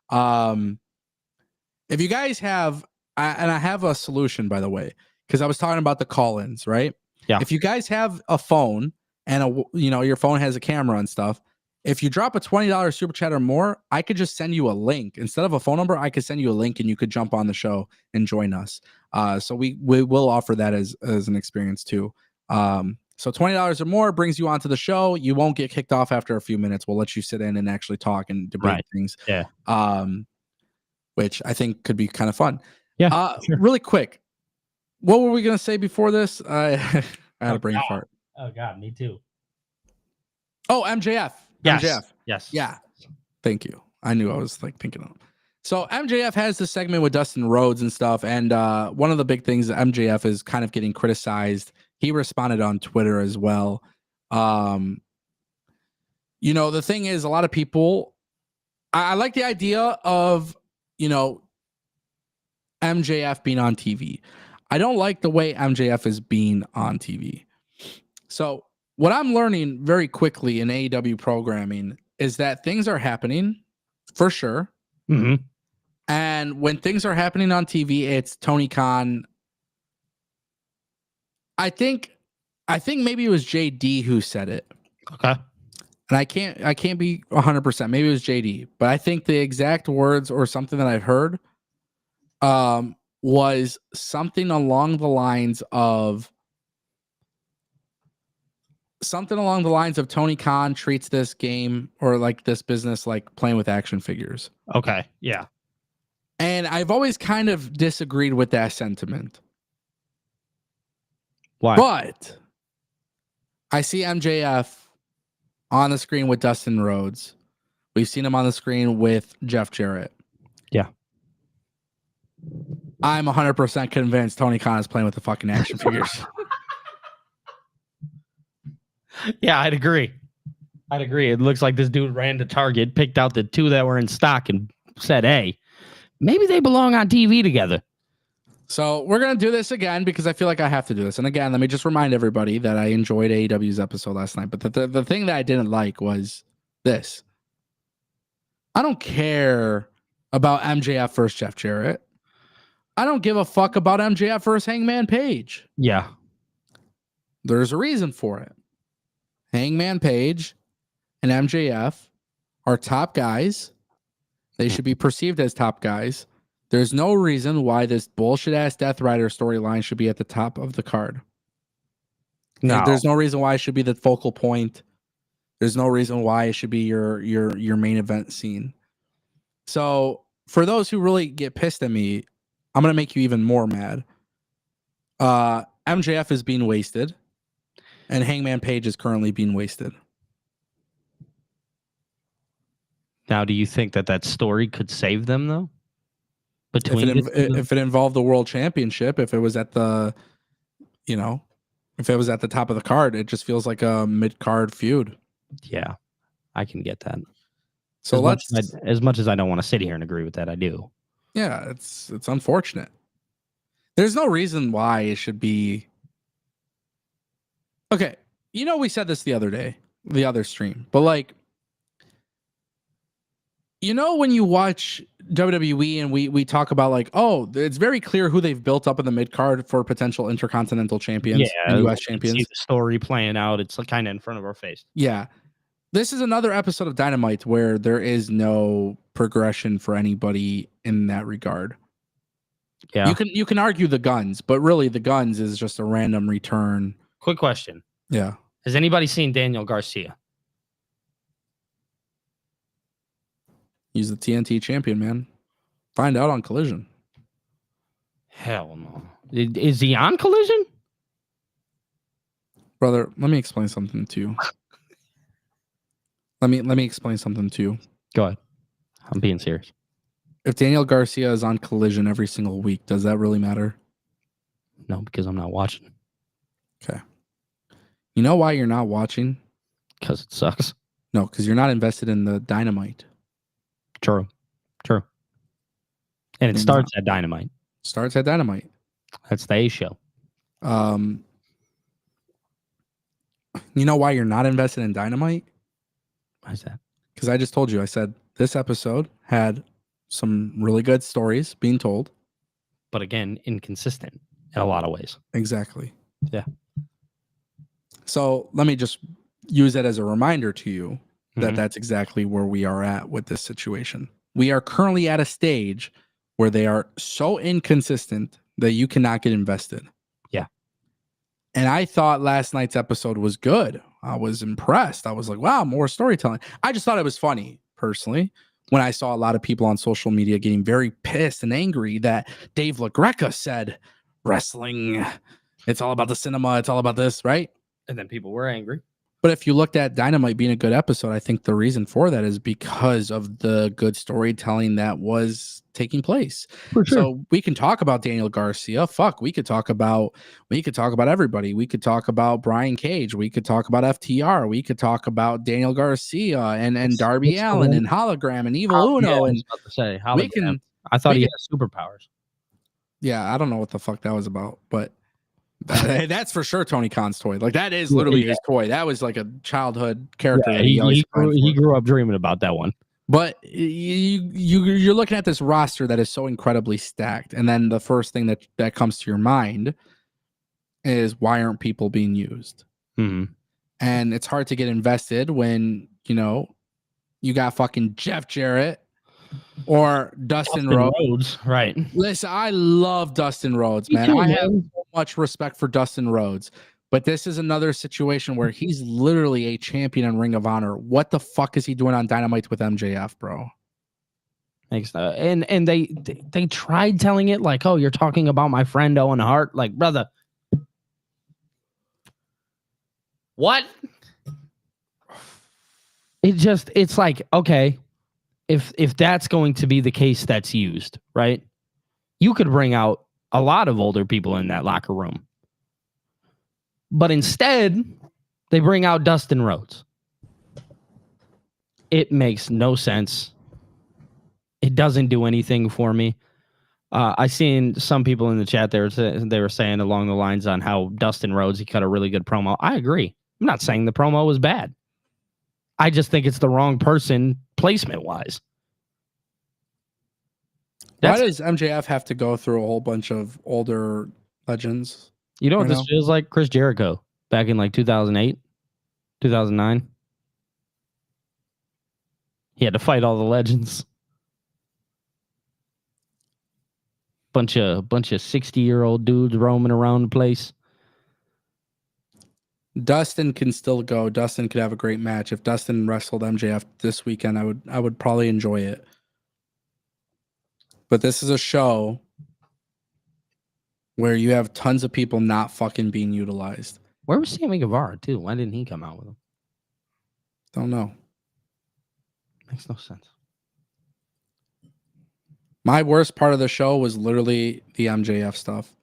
If you guys have, and I have a solution, by the way, because I was talking about the call-ins, right? Yeah. If you guys have a phone and your phone has a camera and stuff, if you drop a $20 super chat or more, I could just send you a link instead of a phone number. I could send you a link and you could jump on the show and join us. So we will offer that as an experience too. So $20 or more brings you onto the show. You won't get kicked off after a few minutes. We'll let you sit in and actually talk and debate things. Yeah. Which I think could be kind of fun. Yeah. Sure. Really quick. What were we going to say before this? I had a brain fart. Oh God, me too. Oh, MJF. Yes. MJF. Yes. Yeah. Thank you. I knew I was like thinking of. So MJF has this segment with Dustin Rhodes and stuff. And one of the big things that MJF is kind of getting criticized. He responded on Twitter as well. You know, the thing is, a lot of people, I like the idea of, you know, MJF being on TV. I don't like the way MJF is being on TV. So what I'm learning very quickly in AEW programming is that things are happening for sure. Mm-hmm. And when things are happening on TV, it's Tony Khan. I think maybe it was JD who said it. Okay. And I can't be 100%. Maybe it was JD, but I think the exact words or something that I've heard was something along the lines of Tony Khan treats this game or like this business like playing with action figures. Okay. Yeah. And I've always kind of disagreed with that sentiment. Why? But I see MJF on the screen with Dustin Rhodes. We've seen him on the screen with Jeff Jarrett. Yeah. I'm 100% convinced Tony Khan is playing with the fucking action figures. Yeah, I'd agree. It looks like this dude ran to Target, picked out the two that were in stock, and said, hey, maybe they belong on TV together. So we're going to do this again because I feel like I have to do this. And again, let me just remind everybody that I enjoyed AEW's episode last night. But the thing that I didn't like was this. I don't care about MJF versus Jeff Jarrett. I don't give a fuck about MJF versus Hangman Page. Yeah. There's a reason for it. Hangman Page and MJF are top guys. They should be perceived as top guys. There's no reason why this bullshit ass Death Rider storyline should be at the top of the card. No. There's no reason why it should be the focal point. There's no reason why it should be your main event scene. So for those who really get pissed at me, I'm going to make you even more mad. MJF is being wasted, and Hangman Page is currently being wasted. Now, do you think that story could save them, though? If it involved the world championship, if it was at the, if it was at the top of the card, it just feels like a mid-card feud. Yeah, I can get that. So as much as I don't want to sit here and agree with that, I do. Yeah, it's unfortunate. There's no reason why it should be. Okay, we said this the other day, the other stream, but like, when you watch WWE and we talk about like, oh, it's very clear who they've built up in the mid card for potential intercontinental champions and US champions. See the story playing out. It's kind of in front of our face. Yeah. This is another episode of Dynamite where there is no progression for anybody in that regard. Yeah. You can argue the Guns, but really the Guns is just a random return. Quick question. Yeah. Has anybody seen Daniel Garcia? He's the TNT champion, man. Find out on Collision. Hell no. Is he on Collision? Brother, let me explain something to you. Let me explain something to you. Go ahead. I'm being serious. If Daniel Garcia is on Collision every single week, does that really matter? No, because I'm not watching. Okay. You know why you're not watching? Because it sucks. No, because you're not invested in the Dynamite. True. And it You're starts at Dynamite. Starts at Dynamite. That's the A show. You know why you're not invested in Dynamite? Why is that? Because I just told you. I said this episode had some really good stories being told. But again, inconsistent in a lot of ways. Exactly. Yeah. So let me just use that as a reminder to you that that's exactly where we are at with this situation. We are currently at a stage where they are so inconsistent that you cannot get invested. Yeah. And I thought last night's episode was good. I was impressed. I was like, wow, more storytelling. I just thought it was funny, personally, when I saw a lot of people on social media getting very pissed and angry that Dave LaGreca said, wrestling, it's all about the cinema, it's all about this, right? And then people were angry. But if you looked at Dynamite being a good episode, I think the reason for that is because of the good storytelling that was taking place. For sure. So we can talk about Daniel Garcia. Fuck, we could talk about everybody. We could talk about Brian Cage. We could talk about FTR. We could talk about Daniel Garcia and Darby Allin and Hologram and Evil Uno. Yeah, I was and about to say, we can. I thought we he can- had superpowers. Yeah, I don't know what the fuck that was about, but that's for sure Tony Khan's toy. Like that is literally his toy. That was like a childhood character. Yeah, that he always he grew up dreaming about that one. But you're looking at this roster that is so incredibly stacked, and then the first thing that comes to your mind is why aren't people being used? Mm-hmm. And it's hard to get invested when you got fucking Jeff Jarrett or Dustin Rhodes. Right. Listen, I love Dustin Rhodes, man. I have so much respect for Dustin Rhodes. But this is another situation where he's literally a champion in Ring of Honor. What the fuck is he doing on Dynamite with MJF, bro? And they tried telling it like, oh, you're talking about my friend Owen Hart. Like, brother. What? It's like, okay, if that's going to be the case that's used, right? You could bring out a lot of older people in that locker room. But instead, they bring out Dustin Rhodes. It makes no sense. It doesn't do anything for me. I seen some people in the chat they were saying along the lines on how Dustin Rhodes, he cut a really good promo. I agree. I'm not saying the promo was bad. I just think it's the wrong person placement-wise. Why does MJF have to go through a whole bunch of older legends? You know what this feels like? Chris Jericho back in like 2008, 2009. He had to fight all the legends. Bunch of 60-year-old dudes roaming around the place. Dustin can still go. Dustin could have a great match. If Dustin wrestled MJF this weekend, I would probably enjoy it. But this is a show where you have tons of people not fucking being utilized. Where was Sammy Guevara too? Why didn't he come out with him? Don't know. Makes no sense. My worst part of the show was literally the MJF stuff.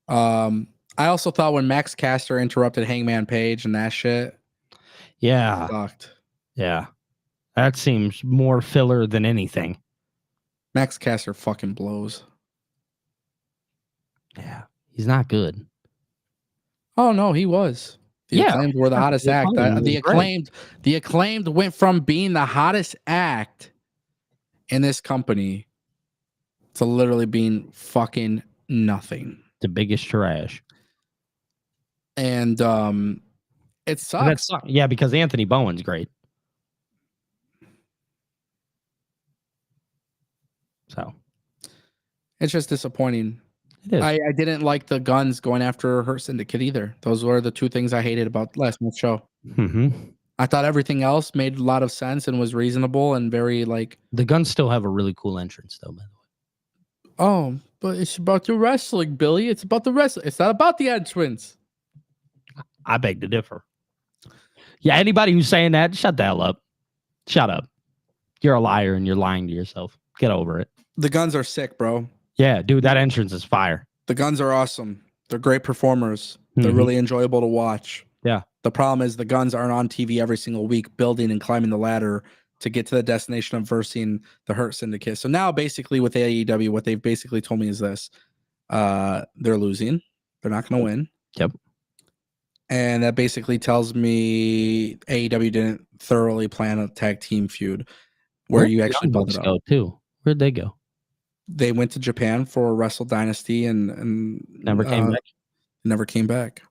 I also thought when Max Caster interrupted Hangman Page and that shit. Yeah. Sucked. Yeah. That seems more filler than anything. Max Caster fucking blows. Yeah. He's not good. Oh no, he was. The Acclaimed were the hottest act. The Acclaimed went from being the hottest act in this company to literally being fucking nothing. The biggest trash. And it sucks. Yeah, because Anthony Bowen's great. So it's just disappointing. It is. I didn't like the Guns going after Hurt Syndicate either. Those were the two things I hated about last month's show. Mm-hmm. I thought everything else made a lot of sense and was reasonable and very like. The Guns still have a really cool entrance, though. By the way, Oh, but it's about the wrestling, Billy. It's about the wrestling. It's not about the entrance. I beg to differ. Yeah, anybody who's saying that, shut the hell up. Shut up. You're a liar and you're lying to yourself. Get over it. The Guns are sick, bro. Yeah, dude, that entrance is fire. The Guns are awesome. They're great performers. They're really enjoyable to watch. Yeah. The problem is the Guns aren't on TV every single week building and climbing the ladder to get to the destination of versing the Hurt Syndicate. So now basically with AEW, what they've basically told me is this. They're losing. They're not going to win. Yep. And that basically tells me AEW didn't thoroughly plan a tag team feud where you actually build it up. Go too. Where'd they go? They went to Japan for Wrestle Dynasty and Never came back. Never came back.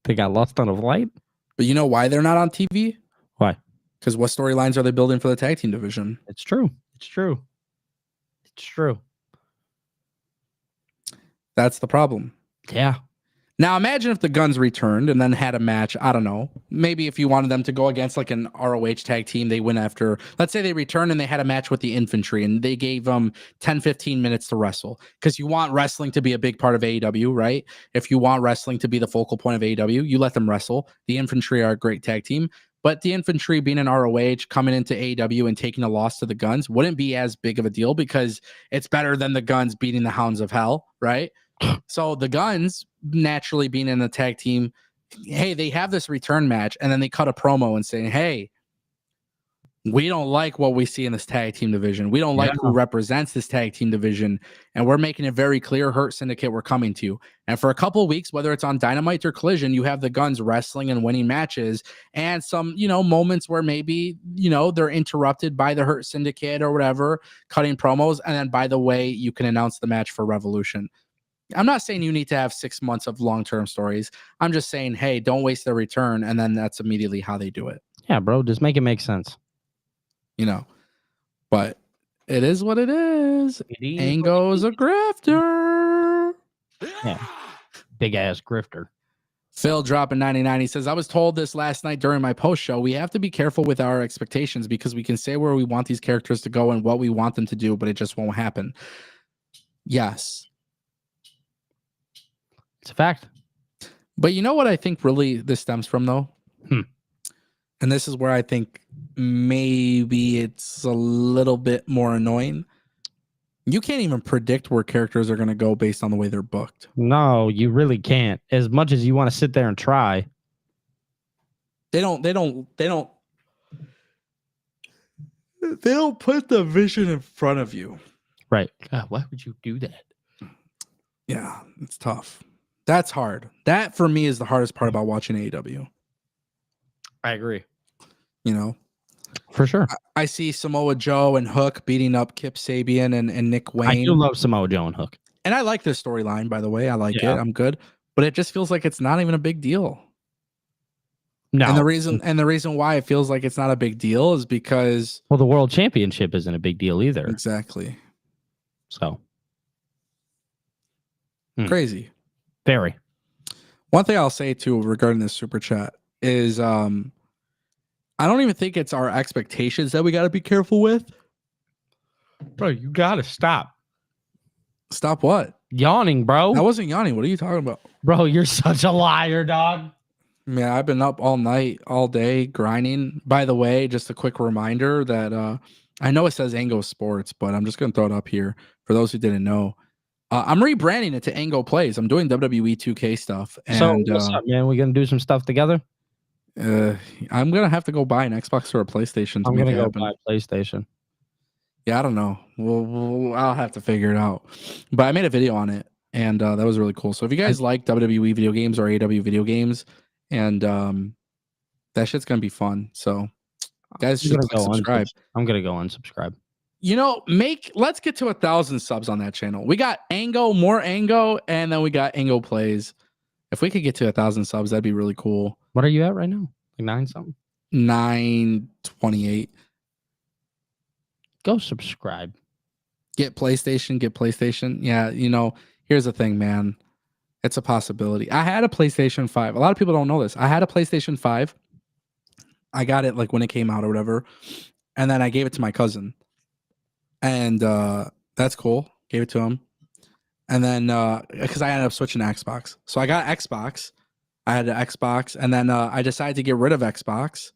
They got lost on a flight. But you know why they're not on TV? Why? Because what storylines are they building for the tag team division? It's true. It's true. It's true. That's the problem. Yeah. Now imagine if the Guns returned and then had a match. I don't know. Maybe if you wanted them to go against like an ROH tag team, they went after, let's say they returned and they had a match with the Infantry and they gave them 10, 15 minutes to wrestle. Because you want wrestling to be a big part of AEW, right? If you want wrestling to be the focal point of AEW, you let them wrestle. The Infantry are a great tag team. But the Infantry being an ROH coming into AEW and taking a loss to the Guns wouldn't be as big of a deal because it's better than the Guns beating the Hounds of Hell, right? So the Guns naturally being in the tag team, hey, they have this return match and then they cut a promo and saying, hey, we don't like what we see in this tag team division. We don't like who represents this tag team division. And we're making it very clear, Hurt Syndicate, we're coming to you. And for a couple of weeks, whether it's on Dynamite or Collision, you have the Guns wrestling and winning matches and some, moments where maybe, they're interrupted by the Hurt Syndicate or whatever, cutting promos. And then, by the way, you can announce the match for Revolution. I'm not saying you need to have 6 months of long-term stories. I'm just saying, hey, don't waste their return. And then that's immediately how they do it. Yeah, bro. Just make it make sense. But it is what it is. Ango's a grifter. Yeah. Big ass grifter. Phil dropping 99. He says, I was told this last night during my post show. We have to be careful with our expectations because we can say where we want these characters to go and what we want them to do, but it just won't happen. Yes. It's a fact. But you know what I think really this stems from, though? And this is where I think maybe it's a little bit more annoying. You can't even predict where characters are going to go based on the way they're booked. No, you really can't. As much as you want to sit there and try. They don't put the vision in front of you. Right. God, why would you do that? Yeah, it's tough. That's hard. That for me is the hardest part about watching AEW. I agree. For sure. I see Samoa Joe and Hook beating up Kip Sabian and Nick Wayne. I do love Samoa Joe and Hook. And I like this storyline, by the way. I like it. I'm good. But it just feels like it's not even a big deal. No. And the reason why it feels like it's not a big deal is because the World Championship isn't a big deal either. Exactly. So crazy. Very. One thing I'll say too regarding this super chat is I don't even think it's our expectations that we got to be careful with. Bro, you got to stop. Stop what? Yawning, bro. I wasn't yawning. What are you talking about? Bro, you're such a liar, dog. Yeah, I've been up all night, all day, grinding. By the way, just a quick reminder that I know it says Ango Sports, but I'm just going to throw it up here for those who didn't know. I'm rebranding it to Ango Plays. I'm doing WWE 2K stuff. And, so what's up, man? We going to do some stuff together? I'm going to have to go buy an Xbox or a PlayStation to I'm make going to it go happen. buy a PlayStation. Yeah, I don't know. I'll have to figure it out. But I made a video on it, and that was really cool. So if you guys like WWE video games or AEW video games, and that shit's going to be fun. So guys should subscribe. I'm going to go unsubscribe. Let's get to 1,000 subs on that channel. We got Ango, more Ango, and then we got Ango Plays. If we could get to 1,000 subs, that'd be really cool. What are you at right now? Like 9 something? 928. Go subscribe. Get PlayStation. Yeah, here's the thing, man. It's a possibility. I had a PlayStation 5. A lot of people don't know this. I had a PlayStation 5. I got it like when it came out or whatever, and then I gave it to my cousin, and that's cool. Gave it to him, and then because I ended up switching to Xbox, so I got Xbox. I had an Xbox, and then I decided to get rid of Xbox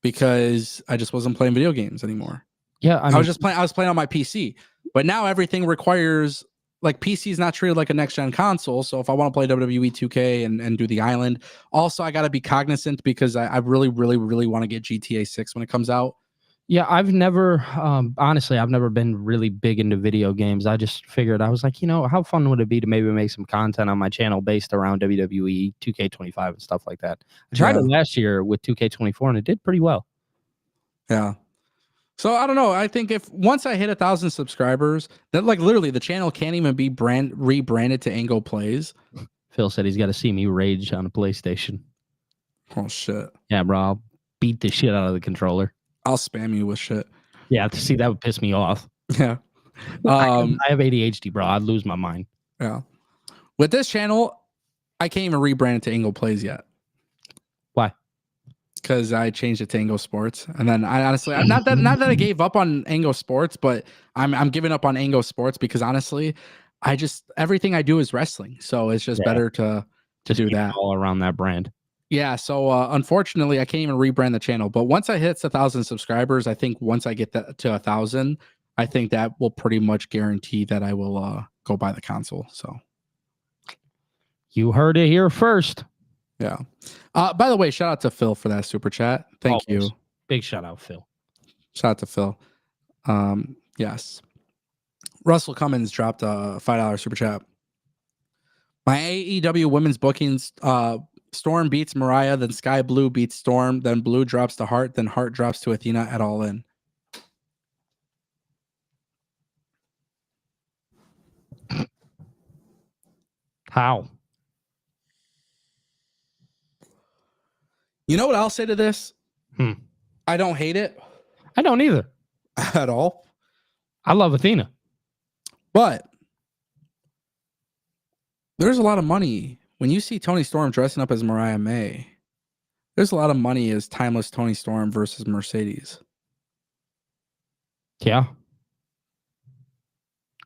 because I just wasn't playing video games anymore. Yeah, I was playing on my PC, but now everything requires like PC is not treated like a next gen console. So if I want to play WWE 2K and do the island, also I got to be cognizant because I really, really, really want to get GTA 6 when it comes out. Yeah, honestly, I've never been really big into video games. I just figured, I was like, how fun would it be to maybe make some content on my channel based around WWE 2K25 and stuff like that. I tried it last year with 2K24 and it did pretty well. Yeah. So I don't know. I think if once I hit 1,000 subscribers, that like literally the channel can't even be rebranded to Ango Plays. Phil said he's got to see me rage on a PlayStation. Oh shit. Yeah, bro. I'll beat the shit out of the controller. I'll spam you with shit. Yeah, to see that would piss me off. Yeah. I have ADHD, bro. I'd lose my mind. Yeah. With this channel, I can't even rebrand it to Angle Plays yet. Why? Because I changed it to Angle Sports, and then I honestly, not that I gave up on Angle Sports, but I'm giving up on Angle Sports because honestly, everything I do is wrestling, so it's just better to do that all around that brand. Yeah. So unfortunately, I can't even rebrand the channel. But once I hit 1,000 subscribers, I think once I get that to 1,000, I think that will pretty much guarantee that I will go buy the console. So you heard it here first. Yeah. By the way, shout out to Phil for that super chat. Thank you. Big shout out, Phil. Shout out to Phil. Yes. Russell Cummins dropped a $5 super chat. My AEW women's bookings, Storm beats Mariah, then Sky Blue beats Storm, then Blue drops to Hart, then Hart drops to Athena at All In. How? You know what I'll say to this? I don't hate it. I don't either. At all. I love Athena. But there's a lot of money. When you see Toni Storm dressing up as Mariah May, there's a lot of money as timeless Toni Storm versus Mercedes. Yeah.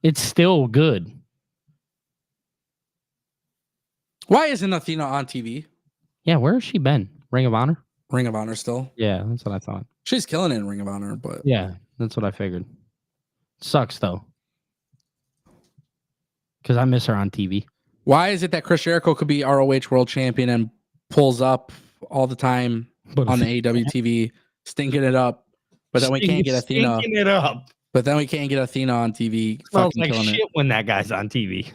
It's still good. Why isn't Athena on TV? Yeah, where has she been? Ring of Honor? Ring of Honor still? Yeah, that's what I thought. She's killing it in Ring of Honor, but... Yeah, that's what I figured. Sucks, though. Because I miss her on TV. Why is it that Chris Jericho could be ROH World Champion and pulls up all the time on the AEW TV, stinking it up, but then we can't get Athena. Stinking it up. But then we can't get Athena on TV. Smells like shit when that guy's on TV.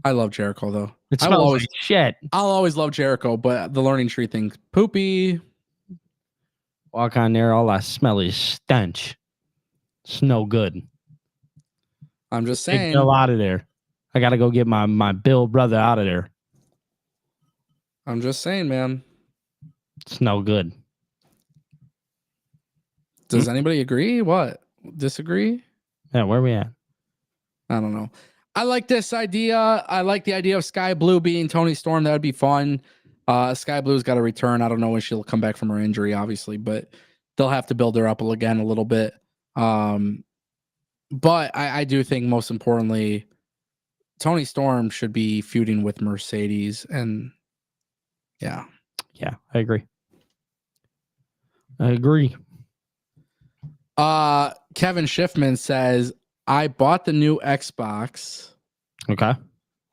I love Jericho, though. It smells like shit. I'll always love Jericho, but the learning tree thing, poopy. Walk on there, all I smell is stench. It's no good. I'm just saying. Get Bill out of there. I got to go get my Bill brother out of there. I'm just saying, man. It's no good. Does anybody agree? What? Disagree? Yeah, where are we at? I don't know. I like this idea. I like the idea of Sky Blue being Toni Storm. That would be fun. Sky Blue's got to return. I don't know when she'll come back from her injury, obviously, but they'll have to build her up again a little bit. But I do think most importantly, Toni Storm should be feuding with Mercedes. And yeah. Yeah, I agree. Kevin Schiffman says, I bought the new Xbox. Okay.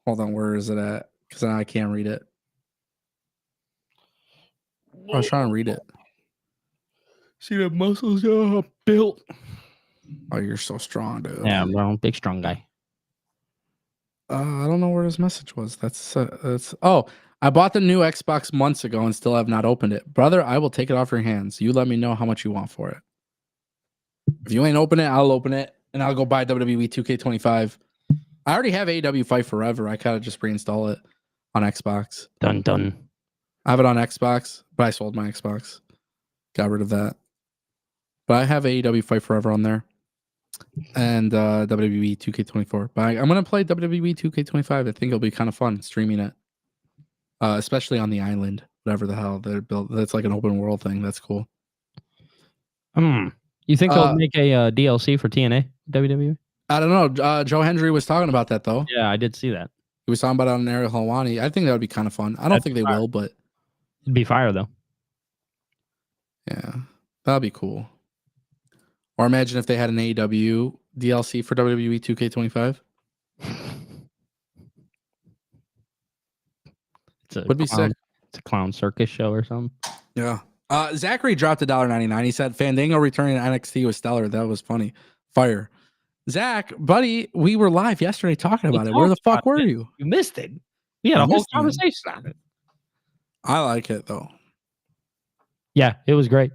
Hold on, where is it at? Because now I can't read it. I was trying to read it. See the muscles built. Oh, you're so strong, dude. Yeah, bro, big strong guy. I don't know where his message was. That's oh, I bought the new Xbox months ago and still have not opened it. Brother, I will take it off your hands. You let me know how much you want for it. If you ain't open it, I'll open it. And I'll go buy WWE 2K25. I already have AEW Fight Forever. I kind of just reinstall it on Xbox. Done. I have it on Xbox, but I sold my Xbox. Got rid of that. But I have AEW Fight Forever on there. And WWE 2K24. But I'm going to play WWE 2K25. I think it'll be kind of fun streaming it. Especially on the island. Whatever the hell they're built. That's like an open world thing. That's cool. You think Uh, they'll make a DLC for TNA WWE? I don't know. Joe Hendry was talking about that though. Yeah, I did see that. He was talking about it on Ariel Helwani. I think that would be kind of fun. I don't That'd think be they fire. will, but It'd be fire though. yeah, that'd be cool. Or imagine if they had an AEW DLC for WWE 2K25. Would be sick. It's a clown circus show or something. Yeah. Zachary dropped $1.99. He said Fandango returning to NXT was stellar. That was funny. Fire. Zach, buddy, we were live yesterday talking about it. Where the fuck were you? You missed it. We had a whole conversation on it. I like it though. Yeah, it was great.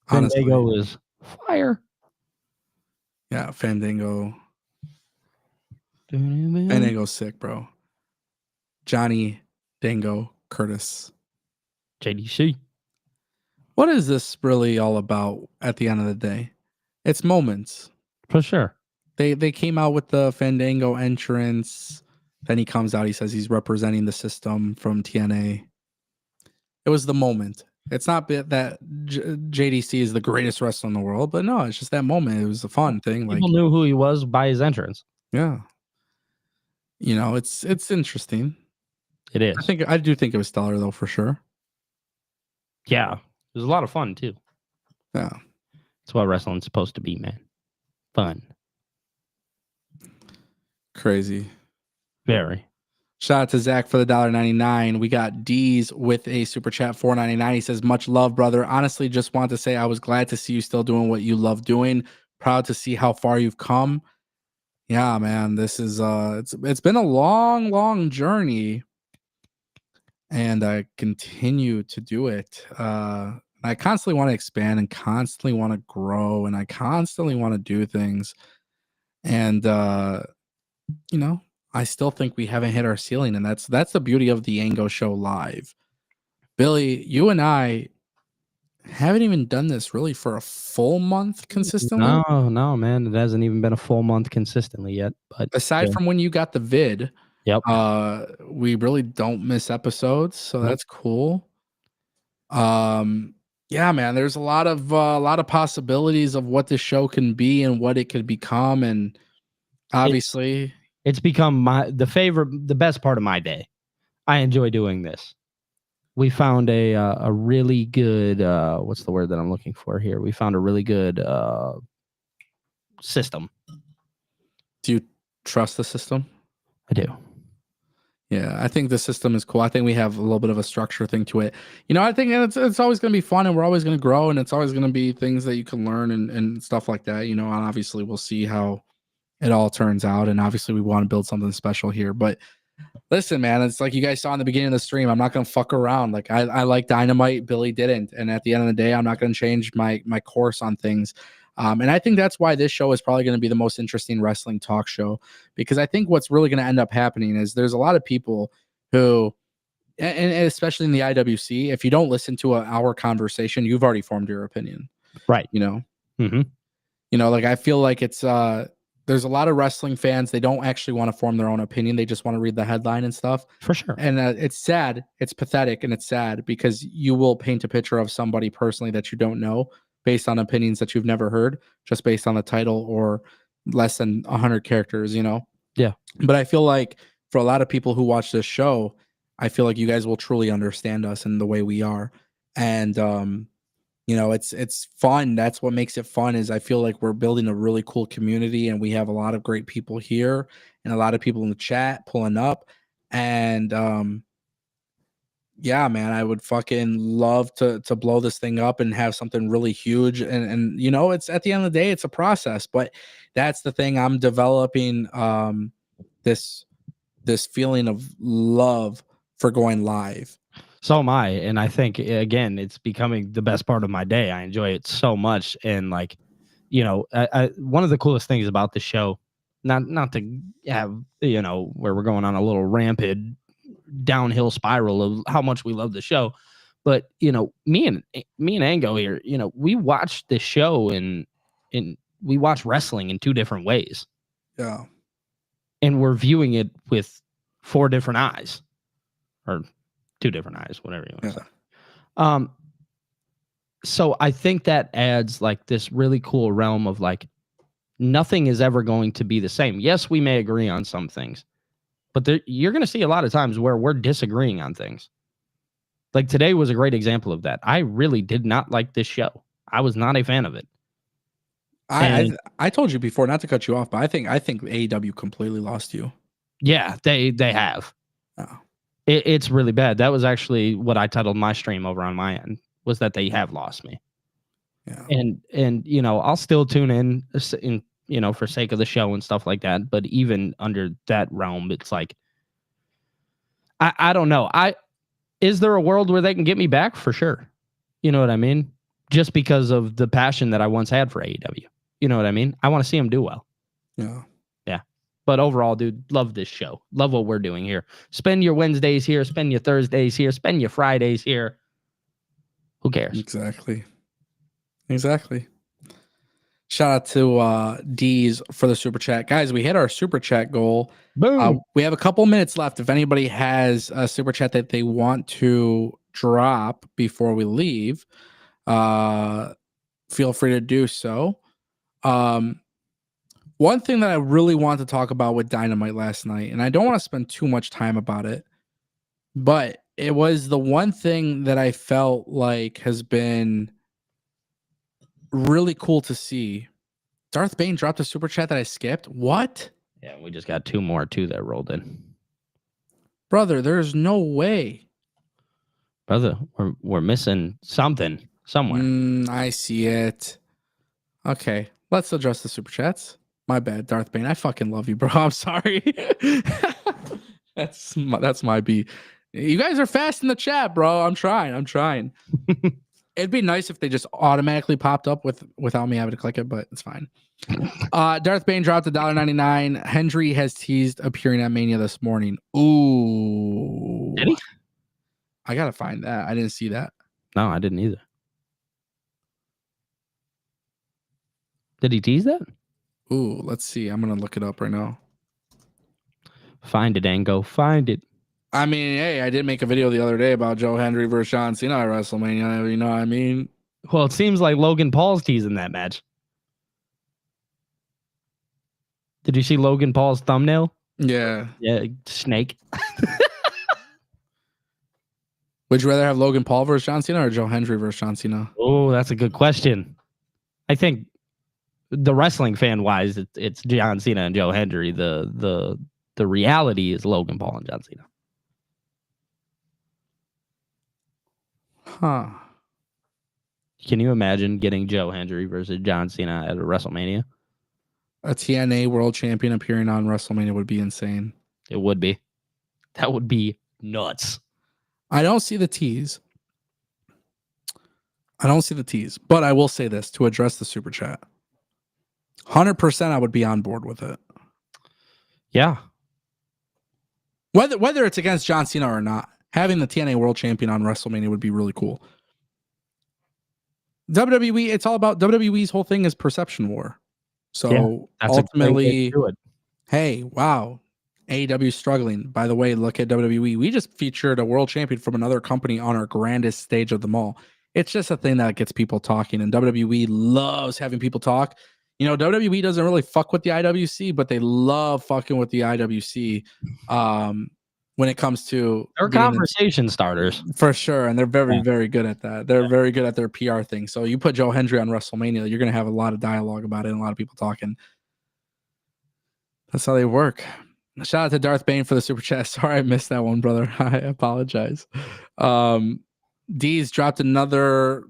Honestly. Fandango was fire. Yeah, Fandango. Fandango's sick, bro. Johnny Dango Curtis. JDC. What is this really all about at the end of the day? It's moments. For sure. They came out with the Fandango entrance. Then he comes out, he says he's representing the system from TNA. It was the moment. It's not that JDC is the greatest wrestler in the world, but no, it's just that moment. It was a fun thing. People knew who he was by his entrance. Yeah. You know, it's interesting. It is. I do think it was stellar though, for sure. Yeah. It was a lot of fun too. Yeah. That's what wrestling's supposed to be, man. Fun. Crazy. Very. Shout out to Zach for the $1.99. We got D's with a super chat $4.99. He says, much love, brother. Honestly, just want to say I was glad to see you still doing what you love doing. Proud to see how far you've come. Yeah, man. This is it's been a long journey. And I continue to do it. I constantly want to expand and constantly want to grow, and I constantly want to do things. And you know, I still think we haven't hit our ceiling, and that's the beauty of the Ango Show live. Billy, you and I haven't even done this really for a full month consistently. No, man. It hasn't even been a full month consistently yet. But aside from when you got the vid, yep. We really don't miss episodes, so that's cool. Yeah, man, there's a lot of possibilities of what this show can be and what it could become, and obviously it's become the best part of my day. I enjoy doing this. We found a really good what's the word that I'm looking for here? We found a really good system. Do you trust the system? I do. Yeah, I think the system is cool. I think we have a little bit of a structure thing to it. You know, I think it's always going to be fun, and we're always going to grow, and it's always going to be things that you can learn and stuff like that. You know, and obviously we'll see how it all turns out, and obviously we want to build something special here. But listen, man, it's like you guys saw in the beginning of the stream. I'm not going to fuck around. Like I like Dynamite. Billy didn't, and at the end of the day, I'm not going to change my course on things. And I think that's why this show is probably going to be the most interesting wrestling talk show, because I think what's really going to end up happening is there's a lot of people who, and especially in the IWC, if you don't listen to our conversation, you've already formed your opinion. Right. You know, you know, like I feel like it's, there's a lot of wrestling fans. They don't actually want to form their own opinion. They just want to read the headline and stuff. For sure. And it's sad. It's pathetic. And it's sad because you will paint a picture of somebody personally that you don't know, based on opinions that you've never heard, just based on the title or less than 100 characters, you know? Yeah. But I feel like for a lot of people who watch this show, I feel like you guys will truly understand us and the way we are. And, you know, it's fun. That's what makes it fun, is I feel like we're building a really cool community, and we have a lot of great people here and a lot of people in the chat pulling up. And, yeah, man, I would fucking love to blow this thing up and have something really huge. And you know, it's at the end of the day, it's a process, but that's the thing. I'm developing this feeling of love for going live. So am I. And I think, again, it's becoming the best part of my day. I enjoy it so much. And like, you know, I one of the coolest things about the show, not to have, you know, where we're going on a little rampant downhill spiral of how much we love the show, but you know, me and Ango here, you know, we watch the show and we watch wrestling in two different ways. Yeah. And we're viewing it with 4 different eyes, or 2 different eyes, whatever you want to say. So I think that adds like this really cool realm of like nothing is ever going to be the same. Yes, we may agree on some things, but you're going to see a lot of times where we're disagreeing on things. Like today was a great example of that. I really did not like this show. I was not a fan of it. I told you before, not to cut you off, but I think AEW completely lost you. Yeah, they have. Oh. It's really bad. That was actually what I titled my stream over on my end, was that they have lost me. Yeah. And you know, I'll still tune in, you know, for sake of the show and stuff like that. But even under that realm, it's like, I don't know. Is there a world where they can get me back? For sure. You know what I mean? Just because of the passion that I once had for AEW. You know what I mean? I want to see them do well. Yeah. Yeah. But overall, dude, love this show. Love what we're doing here. Spend your Wednesdays here. Spend your Thursdays here. Spend your Fridays here. Who cares? Exactly. Shout out to D's for the super chat. Guys, we hit our super chat goal. Boom. We have a couple minutes left. If anybody has a super chat that they want to drop before we leave, feel free to do so. One thing that I really want to talk about with Dynamite last night, and I don't want to spend too much time about it, but it was the one thing that I felt like has been really cool to see. Darth Bane dropped a super chat that I skipped. What? Yeah, we just got two more too that rolled in. Brother, there's no way. Brother, we're missing something somewhere. I see it. Okay, let's address the super chats. My bad, Darth Bane. I fucking love you, bro. I'm sorry. That's my beat. You guys are fast in the chat, bro. I'm trying. It'd be nice if they just automatically popped up without me having to click it, but it's fine. Darth Bane dropped $1.99. Hendry has teased appearing at Mania this morning. Ooh. Did he? I gotta find that. I didn't see that. No, I didn't either. Did he tease that? Ooh, let's see. I'm gonna look it up right now. Find it, Ango. Find it. I mean, hey, I did make a video the other day about Joe Hendry versus John Cena at WrestleMania. You know what I mean? Well, it seems like Logan Paul's teasing that match. Did you see Logan Paul's thumbnail? Yeah. Yeah, snake. Would you rather have Logan Paul versus John Cena or Joe Hendry versus John Cena? Oh, that's a good question. I think the wrestling fan wise, it's John Cena and Joe Hendry. The reality is Logan Paul and John Cena. Huh. Can you imagine getting Joe Hendry versus John Cena at a WrestleMania? A TNA world champion appearing on WrestleMania would be insane. It would be. That would be nuts. I don't see the tease. But I will say this to address the super chat. 100% I would be on board with it. Yeah. Whether it's against John Cena or not, having the TNA world champion on WrestleMania would be really cool. WWE, it's all about WWE's whole thing is perception war. So ultimately, hey, wow, AEW struggling. By the way, look at WWE. We just featured a world champion from another company on our grandest stage of them all. It's just a thing that gets people talking, and WWE loves having people talk. You know, WWE doesn't really fuck with the IWC, but they love fucking with the IWC when it comes to they're conversation starters. For sure, and they're very, very good at that. They're very good at their PR thing. So you put Joe Hendry on WrestleMania, you're going to have a lot of dialogue about it and a lot of people talking. That's how they work. Shout out to Darth Bane for the super chat. Sorry I missed that one, brother. I apologize. D's dropped another.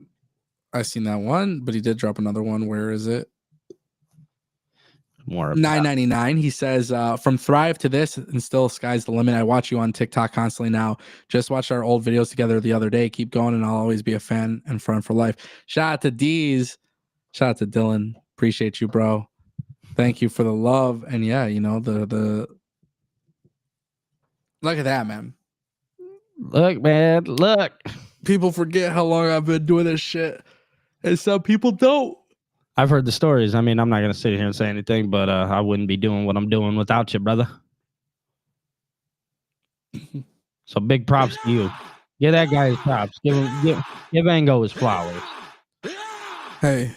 I've seen that one, but he did drop another one. Where is it? More $9.99. He says, from Thrive to this, and still sky's the limit. I watch you on TikTok constantly now. Just watched our old videos together the other day. Keep going, and I'll always be a fan and friend for life. Shout out to D's. Shout out to Dylan. Appreciate you, bro. Thank you for the love. And yeah, you know, the look at that, man. Look, man, look. People forget how long I've been doing this shit, and some people don't. I've heard the stories. I mean, I'm not going to sit here and say anything, but I wouldn't be doing what I'm doing without you, brother. So big props to you. Give that guy his props. Give Ango his flowers. Hey,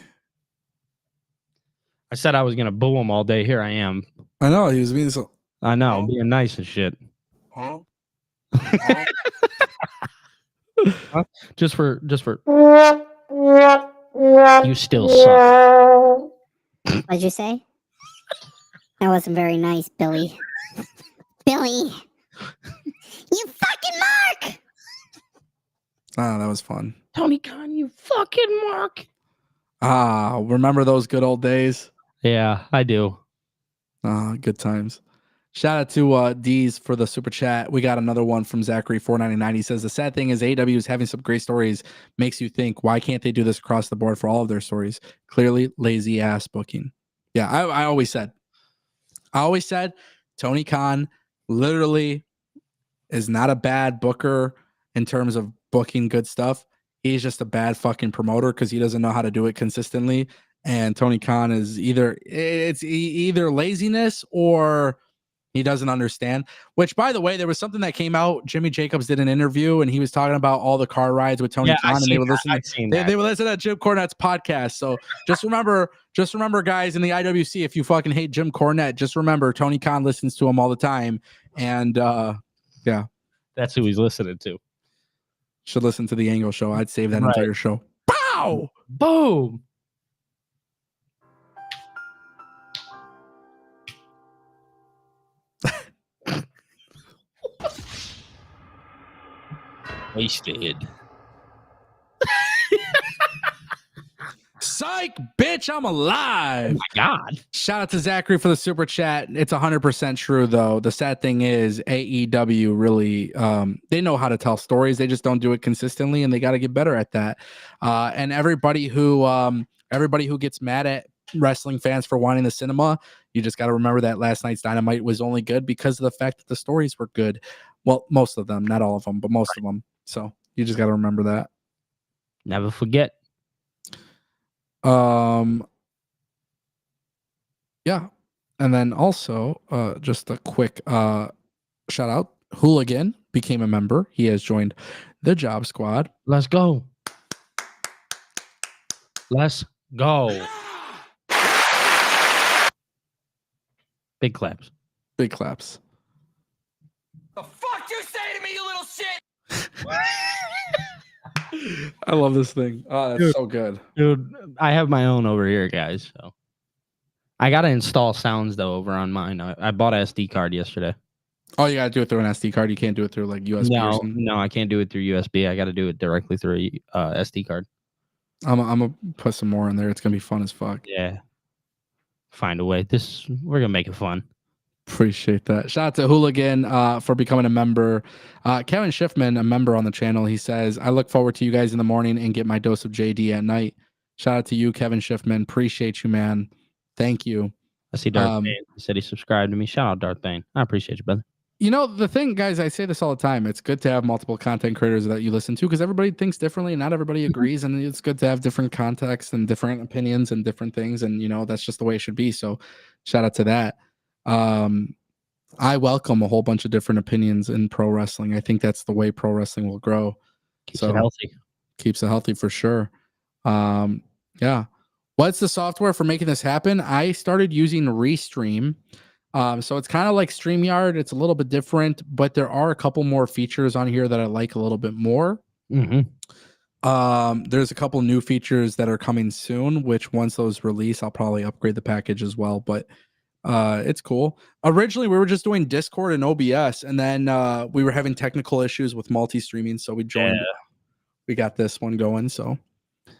I said I was gonna boo him all day. Here I am. I know he was being so. I know, being nice and shit. Huh? Just for you still suck. What'd you say? That wasn't very nice, Billy. Billy! You fucking Mark! Ah, that was fun. Tony Khan, you fucking Mark. Ah, remember those good old days? Yeah, I do. Ah, good times. Shout out to D's for the super chat. We got another one from Zachary499. He says the sad thing is AEW is having some great stories. Makes you think, why can't they do this across the board for all of their stories? Clearly, lazy ass booking. Yeah, I always said Tony Khan literally is not a bad booker in terms of booking good stuff. He's just a bad fucking promoter because he doesn't know how to do it consistently. And Tony Khan is either laziness or he doesn't understand. Which, by the way, there was something that came out. Jimmy Jacobs did an interview and he was talking about all the car rides with Tony Khan, and they would listen. They would listen to Jim Cornette's podcast. So just remember, guys in the IWC, if you fucking hate Jim Cornette, just remember Tony Khan listens to him all the time. And yeah, that's who he's listening to. Should listen to the Angle Show. I'd save that entire show. Pow! Boom! Wasted. Psych, bitch, I'm alive. Oh my God. Shout out to Zachary for the super chat. It's 100% true, though. The sad thing is AEW really, they know how to tell stories. They just don't do it consistently, and they got to get better at that. And everybody who gets mad at wrestling fans for wanting the cinema, you just got to remember that last night's Dynamite was only good because of the fact that the stories were good. Well, most of them, not all of them, but most of them. So you just got to remember that. Never forget. Yeah. And then also, just a quick shout out. Hooligan became a member. He has joined the Job Squad. Let's go. Let's go. Big claps. Big claps. The fuck you say to me, you little shit? I love this thing. Oh, that's so good. Dude, I have my own over here, guys. So I got to install sounds, though, over on mine. I bought an SD card yesterday. Oh, you got to do it through an SD card. You can't do it through like USB or something. No, I can't do it through USB. I got to do it directly through a SD card. I'm going to put some more in there. It's going to be fun as fuck. Yeah. Find a way. We're going to make it fun. Appreciate that. Shout out to Hooligan for becoming a member. Kevin Schiffman, a member on the channel, he says, I look forward to you guys in the morning and get my dose of JD at night. Shout out to you, Kevin Schiffman. Appreciate you, man. Thank you. I see Darth Bane. He said he subscribed to me. Shout out Darth Bane. I appreciate you, brother. You know, the thing, guys, I say this all the time. It's good to have multiple content creators that you listen to because everybody thinks differently and not everybody agrees. And it's good to have different contexts and different opinions and different things. And, you know, that's just the way it should be. So shout out to that. I welcome a whole bunch of different opinions in pro wrestling. I think that's the way pro wrestling will grow. Keeps it healthy. Keeps it healthy for sure. Yeah. What's the software for making this happen? I started using Restream. So it's kind of like StreamYard. It's a little bit different, but there are a couple more features on here that I like a little bit more. Mm-hmm. There's a couple new features that are coming soon, which once those release, I'll probably upgrade the package as well. But it's cool. Originally, we were just doing Discord and OBS, and then we were having technical issues with multi-streaming, so we joined. Yeah. We got this one going, so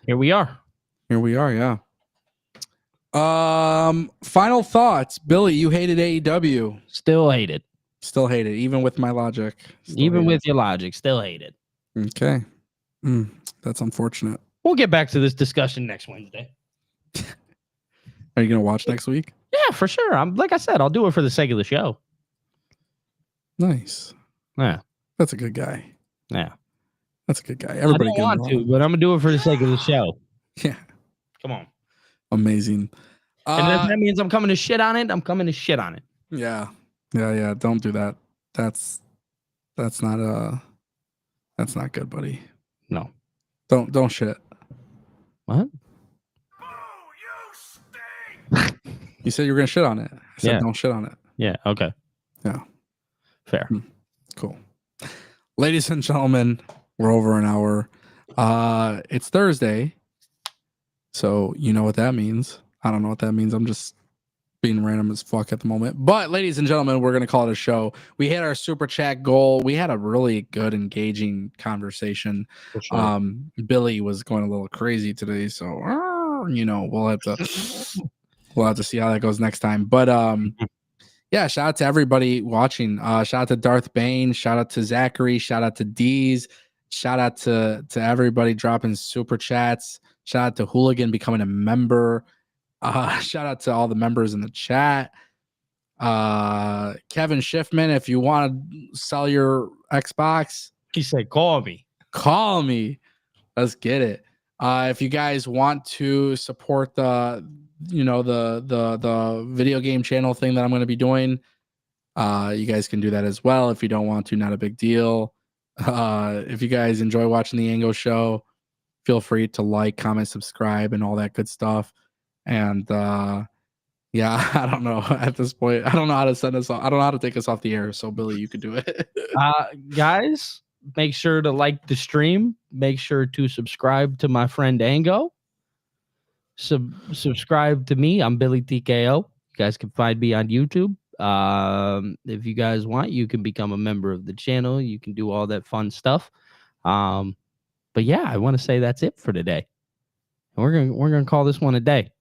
here we are. Yeah. Final thoughts, Billy. You hated AEW. Still hate it. Still hate it, even with my logic. Even with your logic, still hate it. Okay. That's unfortunate. We'll get back to this discussion next Wednesday. Are you gonna watch next week? Yeah, for sure. Like I said, I'll do it for the sake of the show. Nice. Yeah. That's a good guy. Yeah. That's a good guy. Everybody I don't want to, but I'm gonna do it for the sake of the show. Yeah. Come on. Amazing. And if that means I'm coming to shit on it, I'm coming to shit on it. Yeah. Don't do that. That's not good, buddy. No. Don't shit. What? You said you were gonna shit on it. I said Yeah. don't shit on it. Yeah. Okay. Yeah. Fair. Cool. Ladies and gentlemen, we're over an hour. It's Thursday. So you know what that means. I don't know what that means. I'm just being random as fuck at the moment. But ladies and gentlemen, we're gonna call it a show. We hit our super chat goal. We had a really good, engaging conversation. For sure. Billy was going a little crazy today, so we'll have to see how that goes next time. But yeah, shout out to everybody watching. Shout out to Darth Bane. Shout out to Zachary. Shout out to Deez. Shout out to everybody dropping super chats. Shout out to Hooligan becoming a member. Shout out to all the members in the chat. Kevin Schiffman, if you want to sell your Xbox, He said, "Call me." call me. Let's get it. If you guys want to support the video game channel thing that I'm going to be doing, you guys can do that as well. If you don't want to, not a big deal. If you guys enjoy watching the Ango Show, feel free to like, comment, subscribe, and all that good stuff. And yeah, I don't know at this point. I don't know how to send us off. I don't know how to take us off the air. So Billy, you could do it. Guys, make sure to like the stream. Make sure to subscribe to my friend Ango. Subscribe to me. I'm Billy TKO. You guys can find me on YouTube. If you guys want, you can become a member of the channel. You can do all that fun stuff. But yeah, I want to say that's it for today. We're gonna call this one a day.